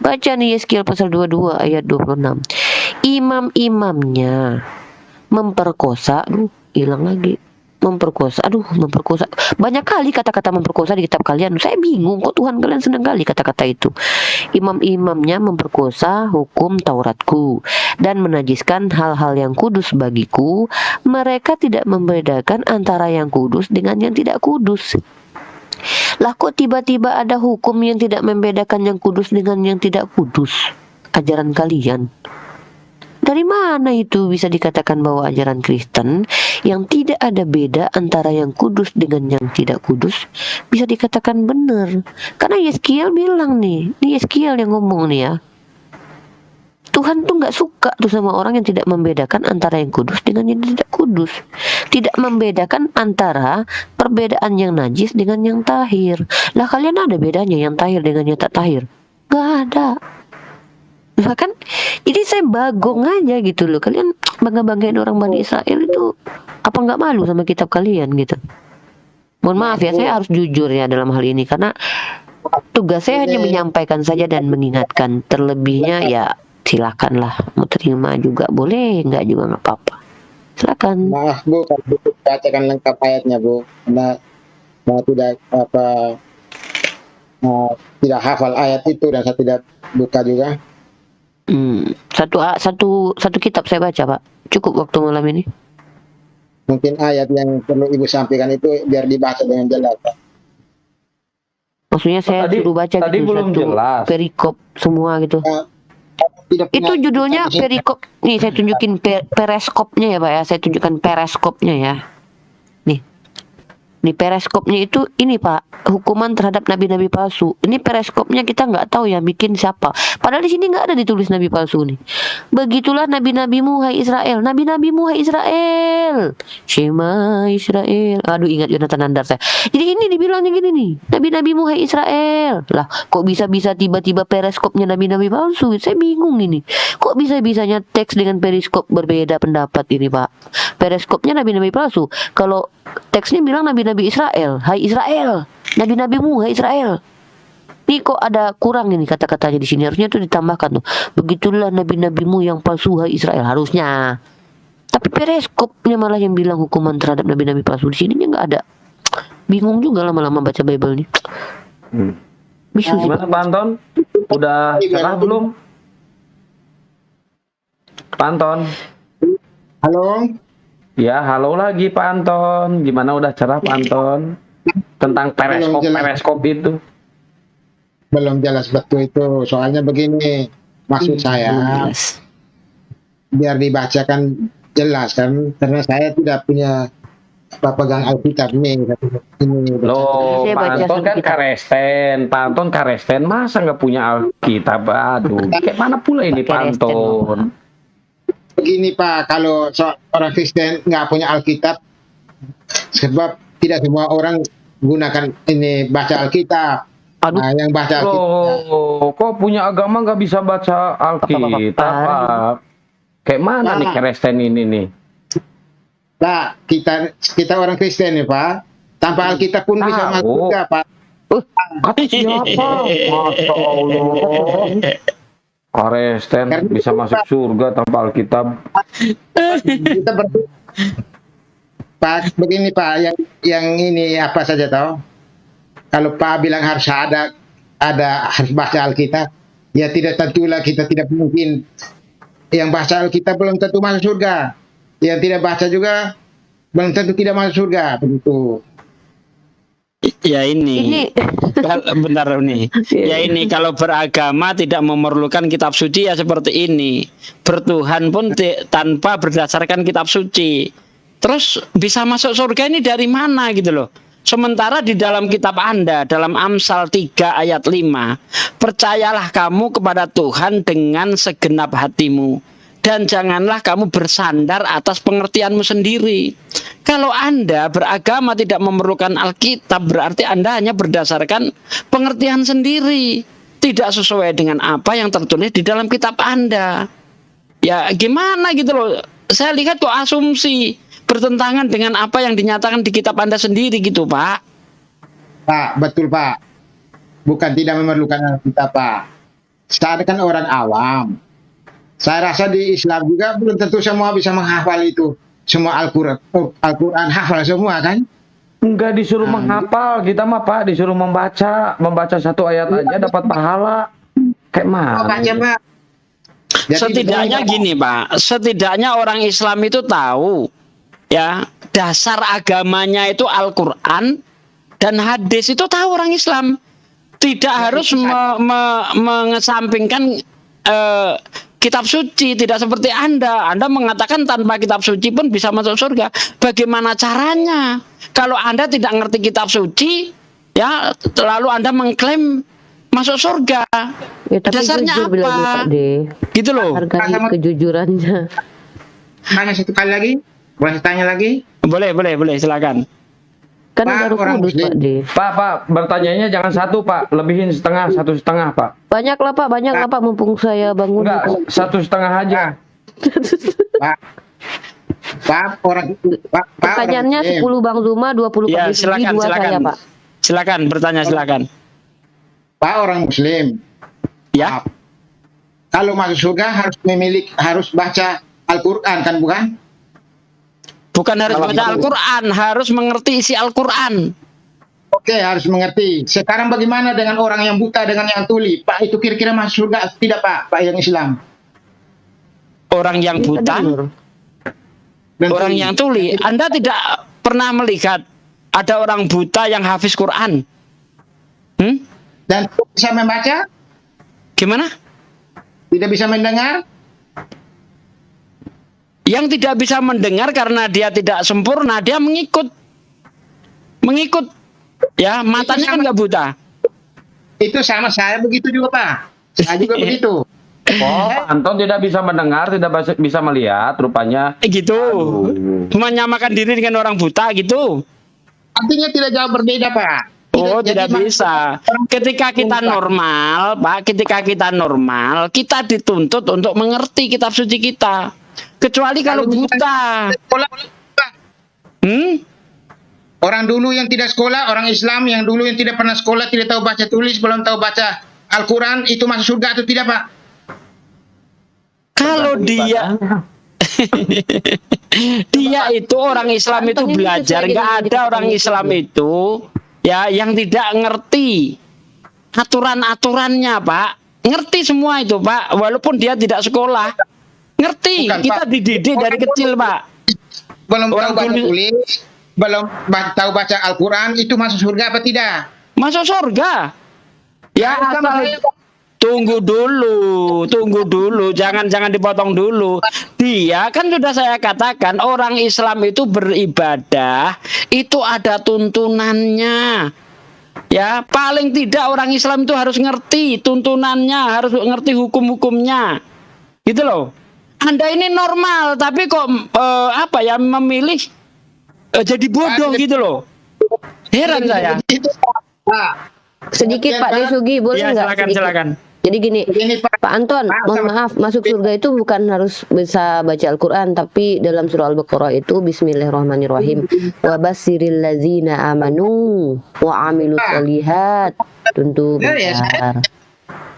baca nih Yeskiel pasal 22 ayat 26. Imam-imamnya memperkosa, hilang lagi. Memperkosa. Banyak kali kata-kata memperkosa di kitab kalian. Saya bingung kok Tuhan kalian senang kali kata-kata itu. Imam-imamnya memperkosa hukum Tauratku dan menajiskan hal-hal yang kudus bagiku. Mereka tidak membedakan antara yang kudus dengan yang tidak kudus. Lah kok tiba-tiba ada hukum yang tidak membedakan yang kudus dengan yang tidak kudus? Ajaran kalian. Dari mana itu bisa dikatakan bahwa ajaran Kristen yang tidak ada beda antara yang kudus dengan yang tidak kudus bisa dikatakan benar? Karena Yeskiel bilang nih, ini Yeskiel yang ngomong nih ya. Tuhan tuh nggak suka tuh sama orang yang tidak membedakan antara yang kudus dengan yang tidak kudus. Tidak membedakan antara perbedaan yang najis dengan yang tahir. Lah kalian ada bedanya yang tahir dengan yang tak tahir? Gak ada. Bahkan jadi saya bagong aja gitu loh. Kalian bangga-banggain orang Bani Israel itu apa nggak malu sama kitab kalian gitu? Mohon maaf ya, saya harus jujur ya dalam hal ini karena tugas saya hanya menyampaikan saja dan mengingatkan. Terlebihnya ya silakanlah, mau terima juga boleh, nggak juga nggak apa-apa. Silakan. Maaf Bu, kalau bacakan lengkap ayatnya Bu. Karena tidak hafal ayat itu dan saya tidak buka juga. Satu kitab saya baca Pak. Cukup waktu malam ini. Mungkin ayat yang perlu Ibu sampaikan itu biar dibaca dengan jelas Pak. Maksudnya saya suruh baca tadi gitu belum satu jelas. perikop semua gitu. Itu judulnya perikop. Nih saya tunjukin pereskopnya ya Pak ya. Saya tunjukkan pereskopnya ya. Nih pereskopnya itu ini Pak, hukuman terhadap nabi-nabi palsu. Ini pereskopnya kita nggak tahu yang bikin siapa. Padahal di sini nggak ada ditulis nabi palsu nih. Begitulah nabi-nabimu hai Israel, nabi-nabimu hai Israel. Shema Israel. Aduh ingat Yonatan Andar saya. Jadi ini dibilangnya gini nih, nabi-nabimu hai Israel. Lah kok bisa-bisa tiba-tiba pereskopnya nabi-nabi palsu? Saya bingung ini. Kok bisa-bisanya teks dengan periskop berbeda pendapat ini Pak? Pereskopnya nabi-nabi palsu. Kalau teksnya bilang nabi-nabi Israel, hai Israel, nabi-nabimu hai Israel. Ini kok ada kurang ini kata-katanya di sini, harusnya tuh ditambahkan tuh. Begitulah nabi-nabimu yang palsu hai Israel harusnya. Tapi pereskopnya malah yang bilang hukuman terhadap nabi-nabi palsu, di sininya nggak ada. Bingung juga lama-lama baca Bible nih. Bisa sih. Gimana Pak Anton? Udah cerah belum? Pak Anton? Halo. Ya, halo lagi Pak Anton. Gimana udah cerah Pak Anton? Tentang pereskop itu. Belum jelas betul itu. Soalnya begini, maksud saya biar dibacakan jelas kan, karena saya tidak punya pegang Alkitab ini. Loh, Saya Pak baca Anton kan Alkitab. Karesten. Pak Anton Karesten, masa nggak punya Alkitab? Aduh, kayak mana pula ini Pak Karesten, Anton? Begini Pak, kalau orang Kristen nggak punya Alkitab, sebab tidak semua orang gunakan ini baca Alkitab. Aduh. Nah, yang baca Alkitab. Loh, kok punya agama nggak bisa baca Alkitab, Pak? Kayak mana nih Kristen ini nih? Nah, kita orang Kristen nih Pak, tanpa Alkitab pun bisa masuk juga Pak. Kata siapa? Masya Allah. Kristen bisa masuk surga tanpa Alkitab. Kita Pak, begini Pak, yang ini apa saja tahu? Kalau Pak bilang harus harus baca Alkitab, ya tidak tentulah kita tidak mungkin Yang baca Alkitab belum tentu masuk surga. Yang tidak baca juga belum tentu tidak masuk surga. Begitu. Ya ini, bentar nih. Ya ini kalau beragama tidak memerlukan kitab suci ya seperti ini. Bertuhan pun tanpa berdasarkan kitab suci. Terus bisa masuk surga ini dari mana gitu loh. Sementara di dalam kitab Anda, dalam Amsal 3 ayat 5, percayalah kamu kepada Tuhan dengan segenap hatimu. Dan janganlah kamu bersandar atas pengertianmu sendiri. Kalau Anda beragama tidak memerlukan Alkitab, berarti Anda hanya berdasarkan pengertian sendiri. Tidak sesuai dengan apa yang tertulis di dalam kitab Anda. Ya gimana gitu loh. Saya lihat kok asumsi bertentangan dengan apa yang dinyatakan di kitab Anda sendiri gitu, Pak. Pak, betul Pak. Bukan tidak memerlukan Alkitab, Pak. Saya kan orang awam. Saya rasa di Islam juga belum tentu semua bisa menghafal itu. Semua Al-Quran hafal semua kan? Enggak disuruh menghafal, kita mah Pak disuruh membaca satu ayat aja dapat pahala. Kayak mana? Baca, Pak. Jadi Setidaknya gini, Pak. Setidaknya orang Islam itu tahu ya, dasar agamanya itu Al-Quran dan hadis, itu tahu orang Islam. Tidak harus mengesampingkan kitab suci. Tidak seperti Anda mengatakan tanpa kitab suci pun bisa masuk surga. Bagaimana caranya? Kalau Anda tidak ngerti kitab suci, ya lalu Anda mengklaim masuk surga. Ya, tapi dasarnya jujur bilangnya, apa? Pak D. Gitu loh. Hargai kejujurannya. Tanya satu kali lagi? Boleh tanya lagi? Boleh, silakan. Kan Pak, baru orang kudus, Pak D. Pak, bertanyanya jangan satu Pak, lebihin satu setengah Pak. Banyak lah Pak, mumpung saya bangun. Enggak, 1,5 aja. Pak, Pertanyaannya 10 Bang Zuma, 20 Ya, Pak Disugi, 2 saya, Pak. Silakan bertanya, silakan. Pak, orang Muslim. Ya. Kalau masuk surga harus baca Al-Quran kan, bukan? Bukan harus baca Al-Quran, harus mengerti isi Al-Quran. Oke, harus mengerti. Sekarang bagaimana dengan orang yang buta dengan yang tuli? Pak, itu kira-kira masuk surga tidak, Pak? Pak yang Islam. Orang yang buta, orang yang tuli. Anda tidak pernah melihat ada orang buta yang hafiz Quran? Dan bisa membaca? Gimana? Tidak bisa mendengar? Yang tidak bisa mendengar karena dia tidak sempurna, dia mengikut. Ya, matanya kan nggak buta. Itu sama saya begitu juga, Pak. Saya juga begitu. Oh, Anton tidak bisa mendengar, tidak bisa melihat, rupanya. Gitu. Menyamakan diri dengan orang buta gitu. Artinya tidak jauh berbeda, Pak. Tidak bisa. Ketika kita normal, Pak, kita dituntut untuk mengerti kitab suci kita. Kecuali kalau buta. Orang dulu yang tidak sekolah, orang Islam yang dulu yang tidak pernah sekolah, tidak tahu baca tulis, belum tahu baca Al-Quran, itu masuk surga atau tidak, Pak? Kalau dia itu orang Islam itu belajar, nggak ada orang Islam itu ya yang tidak ngerti aturan-aturannya, Pak. Ngerti semua itu, Pak, walaupun dia tidak sekolah. Ngerti. Bukan, kita Pak, dididik dari kecil, Pak. Belum tahu baca tulis, belum tahu baca Al-Quran, itu masuk surga apa tidak? Masuk surga. Ya, asal tunggu dulu, jangan dipotong dulu. Dia kan sudah saya katakan, orang Islam itu beribadah itu ada tuntunannya. Ya, paling tidak orang Islam itu harus ngerti tuntunannya, harus ngerti hukum-hukumnya. Gitu loh. Anda ini normal, tapi kok memilih jadi bodoh gitu loh. Heran saya. Sedikit Pak Disugi, boleh nggak? Ya, silakan. Jadi gini, Pak Anton, mohon maaf, masuk surga itu bukan harus bisa baca Al-Quran, tapi dalam surah Al-Baqarah itu Bismillahirrahmanirrahim. Wa basyiril ladzina amanu wa amilus sholihat. Tentu benar.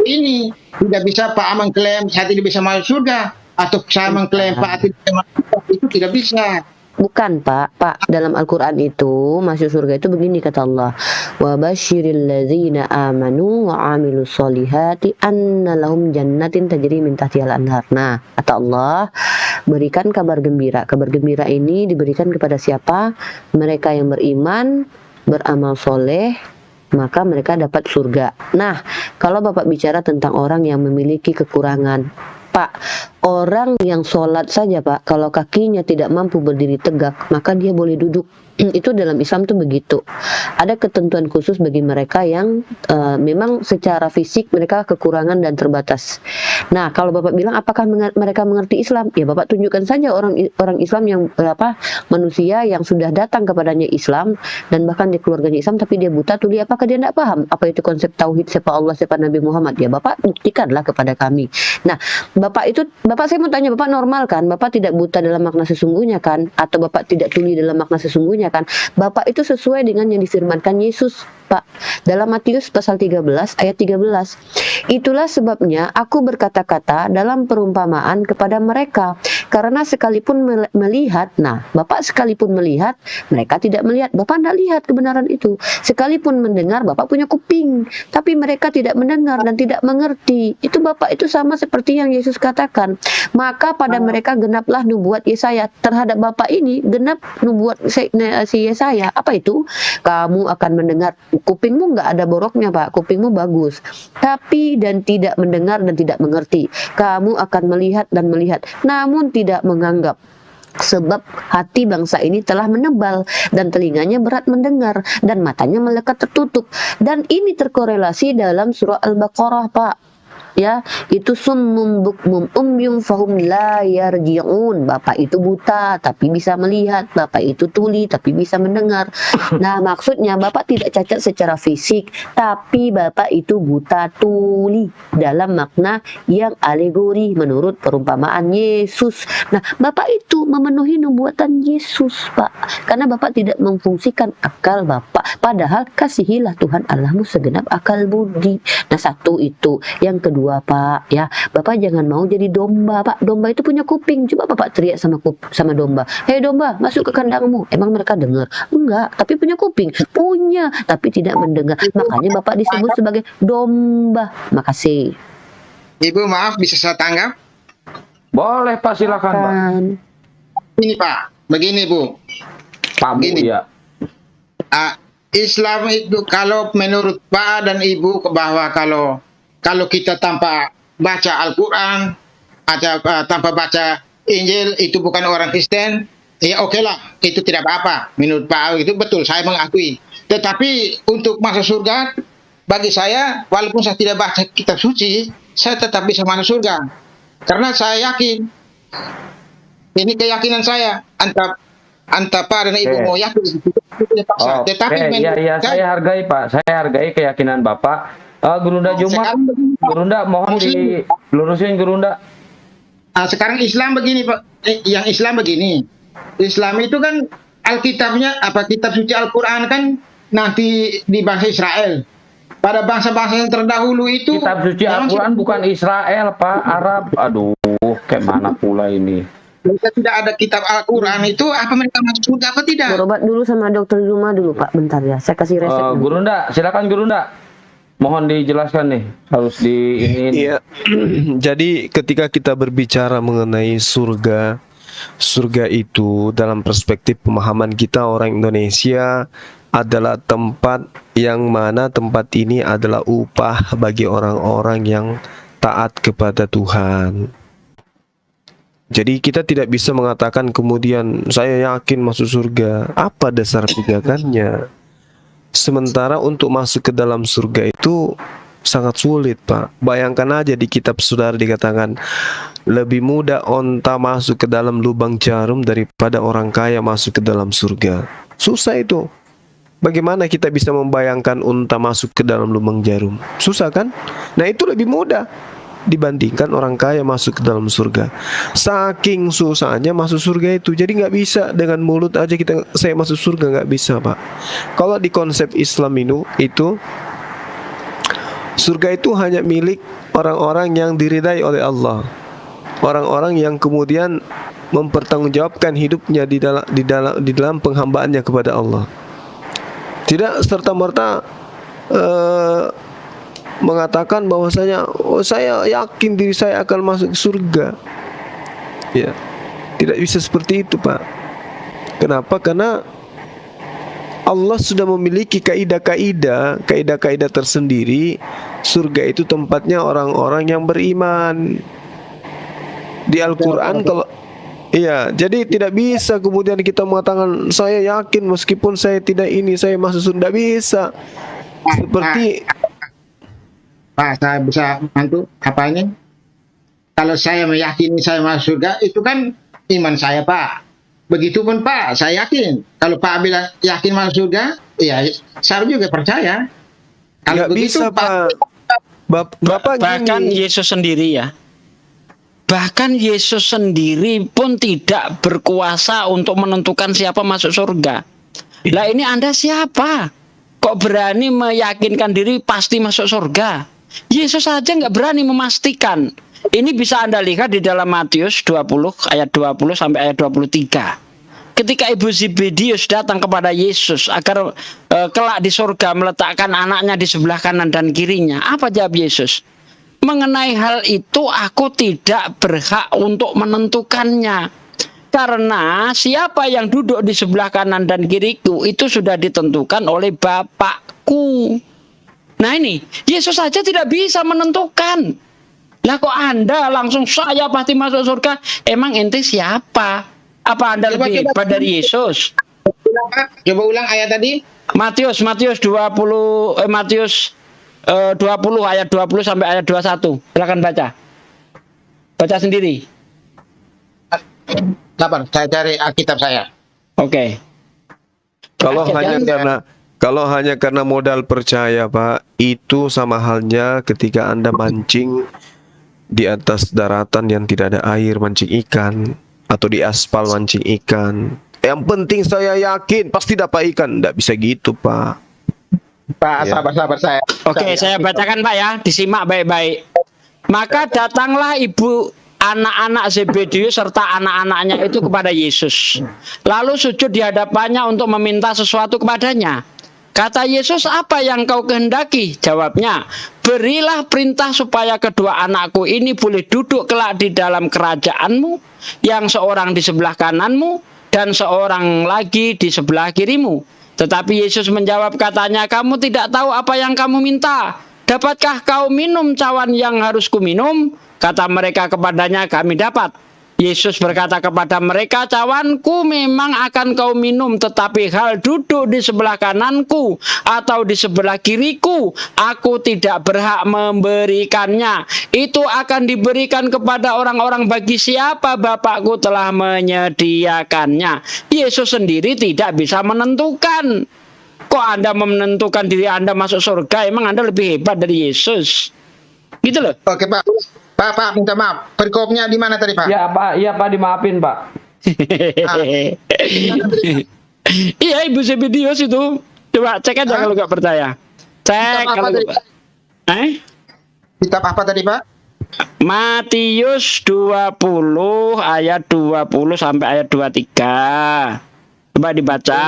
Ini tidak bisa Pak mengklaim saya tidak bisa masuk surga, atau saya mengklaim Pak tidak bisa masuk surga, itu tidak bisa. Bukan Pak, dalam Al-Quran itu masuk surga itu begini kata Allah, wa basyiril ladzina amanu wa amilus solihati anna lahum jannatin tajri min tahtihal anhar. Nah, kata Allah, berikan kabar gembira. Kabar gembira ini diberikan kepada siapa? Mereka yang beriman, beramal soleh, maka mereka dapat surga. Nah, kalau Bapak bicara tentang orang yang memiliki kekurangan, Pak, orang yang sholat saja Pak, kalau kakinya tidak mampu berdiri tegak, maka dia boleh duduk. Itu dalam Islam tuh begitu. Ada ketentuan khusus bagi mereka yang memang secara fisik mereka kekurangan dan terbatas. Nah, kalau Bapak bilang apakah mereka mengerti Islam? Ya Bapak tunjukkan saja orang Islam yang manusia yang sudah datang kepadanya Islam dan bahkan di keluarganya Islam tapi dia buta tuli, apakah dia tidak paham apa itu konsep tauhid, siapa Allah, siapa Nabi Muhammad? Ya Bapak buktikanlah kepada kami. Nah, Bapak saya mau tanya, Bapak normal kan? Bapak tidak buta dalam makna sesungguhnya kan? Atau Bapak tidak tuli dalam makna sesungguhnya kan? Bapak itu sesuai dengan yang difirmankan Yesus, Pak, dalam Matius pasal 13 ayat 13. Itulah sebabnya aku berkata-kata dalam perumpamaan kepada mereka, karena sekalipun melihat, nah Bapak sekalipun melihat, mereka tidak melihat. Bapak tidak lihat kebenaran itu. Sekalipun mendengar, Bapak punya kuping, tapi mereka tidak mendengar dan tidak mengerti. Itu Bapak itu sama seperti yang Yesus katakan. Maka pada mereka genaplah nubuat Yesaya. Terhadap Bapak ini genap nubuat si Yesaya. Apa itu? Kamu akan mendengar. Kupingmu nggak ada boroknya Pak, kupingmu bagus, tapi dan tidak mendengar dan tidak mengerti. Kamu akan melihat dan melihat, namun tidak menganggap. Sebab hati bangsa ini telah menebal dan telinganya berat mendengar dan matanya melekat tertutup. Dan ini terkorelasi dalam surah Al-Baqarah Pak. Ya, itu summum bukmum umyum fahum la yarji'un. Bapak itu buta tapi bisa melihat, Bapak itu tuli tapi bisa mendengar. Nah, maksudnya Bapak tidak cacat secara fisik, tapi Bapak itu buta tuli dalam makna yang alegori menurut perumpamaan Yesus. Nah, Bapak itu memenuhi nubuatan Yesus, Pak. Karena Bapak tidak memfungsikan akal Bapak. Padahal kasihilah Tuhan Allahmu segenap akal budi. Nah, satu itu. Yang kedua Pak, ya, Bapak jangan mau jadi domba Pak. Domba itu punya kuping. Coba Bapak teriak sama domba, hei domba, masuk ke kandangmu. Emang mereka dengar? Enggak, tapi punya kuping. Punya, tapi tidak mendengar. Makanya Bapak disebut sebagai domba. Makasih. Ibu maaf, bisa saya tanggap? Boleh Pak, silakan Pak. Ini Pak, begini Bu. Pak Bu, begini. ya. Islam itu kalau menurut Pak dan Ibu bahwa kalau kita tanpa baca Al-Quran atau tanpa baca Injil itu bukan orang Kristen, ya oke lah, itu tidak apa-apa. Menurut Pak itu betul, saya mengakui. Tetapi untuk masuk surga, bagi saya, walaupun saya tidak baca kitab suci, saya tetap bisa masuk surga. Karena saya yakin, ini keyakinan saya, antara Pak dan Ibu mau yakin, itu tidak paksa. Tetapi ya, saya hargai Pak, saya hargai keyakinan Bapak. Gerunda Jumat, Gerunda mohon dilurusin Gerunda. Sekarang Islam begini Pak, yang Islam begini. Islam itu kan Alkitabnya, kitab suci Al-Quran kan nanti di bangsa Israel. Pada bangsa-bangsa yang terdahulu itu kitab suci Al-Quran bukan Israel Pak, Arab. Aduh, kayak mana pula ini? Jika tidak ada kitab Al-Quran itu, apa mereka masuk surga apa tidak? Berobat dulu sama dokter Zuma dulu Pak, bentar ya, saya kasih resep. Gerunda, silakan Gerunda. Mohon dijelaskan nih, harus di ini. Iya. Jadi ketika kita berbicara mengenai surga itu dalam perspektif pemahaman kita orang Indonesia adalah tempat yang mana tempat ini adalah upah bagi orang-orang yang taat kepada Tuhan. Jadi kita tidak bisa mengatakan kemudian saya yakin masuk surga. Apa dasar pijakannya? Sementara untuk masuk ke dalam surga itu sangat sulit Pak. Bayangkan aja di kitab saudara dikatakan lebih mudah onta masuk ke dalam lubang jarum daripada orang kaya masuk ke dalam surga. Susah itu. Bagaimana kita bisa membayangkan unta masuk ke dalam lubang jarum? Susah kan? Nah itu lebih mudah dibandingkan orang kaya masuk ke dalam surga. Saking susahnya masuk surga itu, jadi nggak bisa dengan mulut aja saya masuk surga, nggak bisa Pak. Kalau di konsep Islam itu surga itu hanya milik orang-orang yang diridai oleh Allah, orang-orang yang kemudian mempertanggungjawabkan hidupnya di dalam penghambaannya kepada Allah. Tidak serta-merta mengatakan bahwasanya saya yakin diri saya akan masuk surga. Ya, tidak bisa seperti itu, Pak. Kenapa? Karena Allah sudah memiliki kaidah-kaidah tersendiri. Surga itu tempatnya orang-orang yang beriman. Di Al-Quran kalau iya, jadi tidak bisa kemudian kita mengatakan saya yakin meskipun saya tidak ini saya masuk surga, tidak bisa. Seperti Pak, saya bisa bantu apa ini? Kalau saya meyakini saya masuk surga, itu kan iman saya, Pak. Begitupun Pak, saya yakin. Kalau Pak bilang yakin masuk surga, ya saya juga percaya. Kalau nggak begitu, bisa, Pak. Bapak Bahkan gini. Yesus sendiri ya. Bahkan Yesus sendiri pun tidak berkuasa untuk menentukan siapa masuk surga. Lah ini Anda siapa? Kok berani meyakinkan diri pasti masuk surga? Yesus saja nggak berani memastikan. Ini bisa Anda lihat di dalam Matius 20 ayat 20 sampai ayat 23. Ketika ibu Zebedius datang kepada Yesus agar kelak di surga meletakkan anaknya di sebelah kanan dan kirinya, apa jawab Yesus? Mengenai hal itu aku tidak berhak untuk menentukannya. Karena siapa yang duduk di sebelah kanan dan kiriku itu sudah ditentukan oleh Bapakku. Nah ini, Yesus saja tidak bisa menentukan. Lah kok Anda langsung saya pasti masuk surga? Emang ente siapa? Apa Anda lebih hebat dari Yesus? Coba ulang ayat tadi. Matius 20 ayat 20 sampai ayat 21. Silakan baca. Baca sendiri. Sabar, saya cari Alkitab saya. Oke. Kalau hanya karena modal percaya, Pak, itu sama halnya ketika Anda mancing di atas daratan yang tidak ada air, mancing ikan, atau di aspal mancing ikan. Yang penting saya yakin pasti dapat ikan. Tidak bisa gitu, Pak. Pak, Ya. sabar saya. Oke, saya bacakan Pak ya, disimak baik-baik. Maka datanglah ibu anak-anak Zebedius serta anak-anaknya itu kepada Yesus. Lalu sujud di hadapannya untuk meminta sesuatu kepadanya. Kata Yesus, apa yang kau kehendaki? Jawabnya, berilah perintah supaya kedua anakku ini boleh duduk kelak di dalam kerajaanmu, yang seorang di sebelah kananmu dan seorang lagi di sebelah kirimu. Tetapi Yesus menjawab katanya, kamu tidak tahu apa yang kamu minta. Dapatkah kau minum cawan yang harus kuminum? Kata mereka kepadanya, kami dapat. Yesus berkata kepada mereka, cawanku memang akan kau minum, tetapi hal duduk di sebelah kananku atau di sebelah kiriku, aku tidak berhak memberikannya. Itu akan diberikan kepada orang-orang bagi siapa Bapakku telah menyediakannya. Yesus sendiri tidak bisa menentukan. Kok Anda menentukan diri Anda masuk surga? Emang Anda lebih hebat dari Yesus? Gitu loh. Oke, Pak. Pak, minta maaf. Perikopnya di mana tadi, Pak? Ya Pak, dimaafin Pak. Iya, Ibu Zebedius itu. Coba cek aja kalau nggak percaya. Cek Kitab apa kalau tadi, nggak. Kitab apa tadi, Pak? Matius 20 ayat 20 sampai ayat 23. Coba dibaca.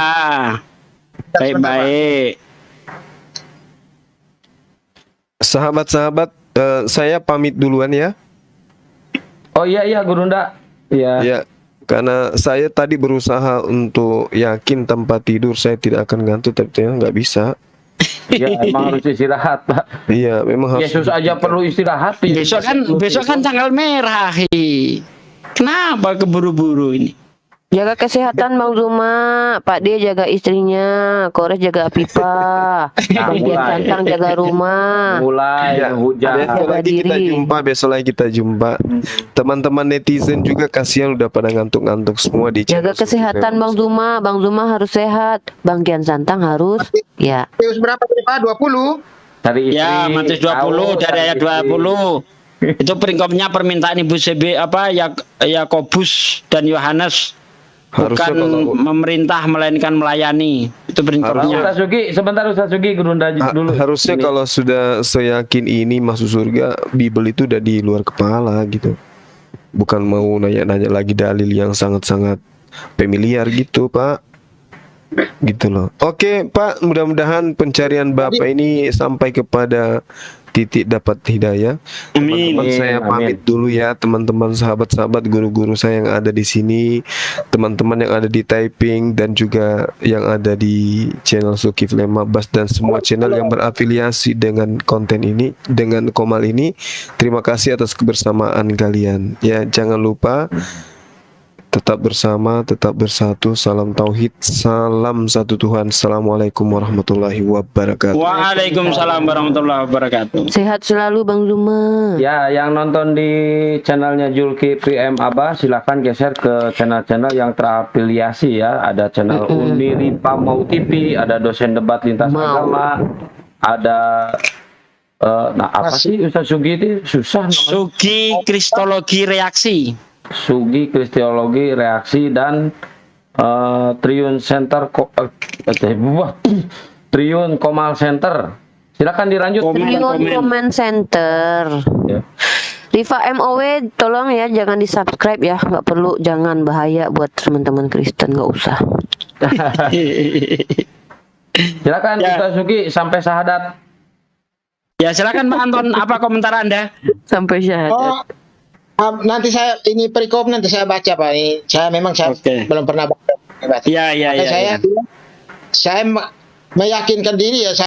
Baik-baik. Sahabat-sahabat, saya pamit duluan ya. Oh iya Gurunda. Iya. Ya, karena saya tadi berusaha untuk yakin tempat tidur saya tidak akan ngantuk, tapi ternyata nggak bisa. Ya emang harus istirahat Pak. Iya, memang harus. Yesus aja perlu istirahat. Besok kan tanggal merah. Kenapa keburu-buru ini? Jaga kesehatan Bang Zuma, Pak D jaga istrinya, Kores jaga Apipa, Bang Dian Santang jaga rumah. Mulai hujan. Besok lagi kita jumpa. Teman-teman netizen juga kasihan udah pada ngantuk-ngantuk semua di Jaga kesehatan Bang Zuma harus sehat, Bang Dian Santang harus ya. Matius berapa tadi, Pak? 20? Dari istri. Ya, Matius 20 dari ayat 20. Itu peringkopnya permintaan Ibu Yakobus dan Yohanes. Harusnya Bukan memerintah melainkan melayani. Itu peringkopnya. Sebentar Ustaz Sugi Gurunda dulu. Harusnya Ini. kalau sudah seyakin ini masuk surga, Bible itu udah di luar kepala gitu. bukan mau nanya-nanya lagi dalil yang sangat-sangat familiar gitu Pak, gitu loh. Oke Pak, mudah-mudahan pencarian Bapak ini sampai kepada titik dapat hidayah. Amin. Teman-teman saya Amin. pamit dulu ya, teman-teman, sahabat-sahabat, guru-guru saya yang ada di sini, teman-teman yang ada di typing dan juga yang ada di channel Zulkifli Mabas dan semua channel yang berafiliasi dengan konten ini, dengan Komal ini. Terima kasih atas kebersamaan kalian. Ya, jangan lupa tetap bersama, tetap bersatu. Salam tauhid, salam satu Tuhan. Assalamualaikum warahmatullahi wabarakatuh. Waalaikumsalam warahmatullahi wabarakatuh. Sehat selalu Bang Luma. Ya, yang nonton di channelnya Zulkifli M Abah, silahkan geser ke channel-channel yang terafiliasi ya. Ada channel Uni Ripa Mau TV, ada dosen debat lintas agama, ada apa sih Ustaz Sugi itu susah namanya. Sugi Kristologi Reaksi. Sugi Kristologi Reaksi dan Triun Center Triun Komal Center. Silakan dilanjut. Triun Comment Center. Ya. Rifa MOW, tolong ya jangan di subscribe ya, nggak perlu, jangan, bahaya buat teman-teman Kristen, nggak usah. Silakan Ya. Ustaz Sugi sampai syahadat. Ya silakan Pak Anton, apa komentar Anda? Sampai syahadat. Nanti saya ini perikop nanti saya baca Pak. Ini saya memang Oke. belum pernah baca. Iya, iya, Maka iya. saya meyakinkan diri ya.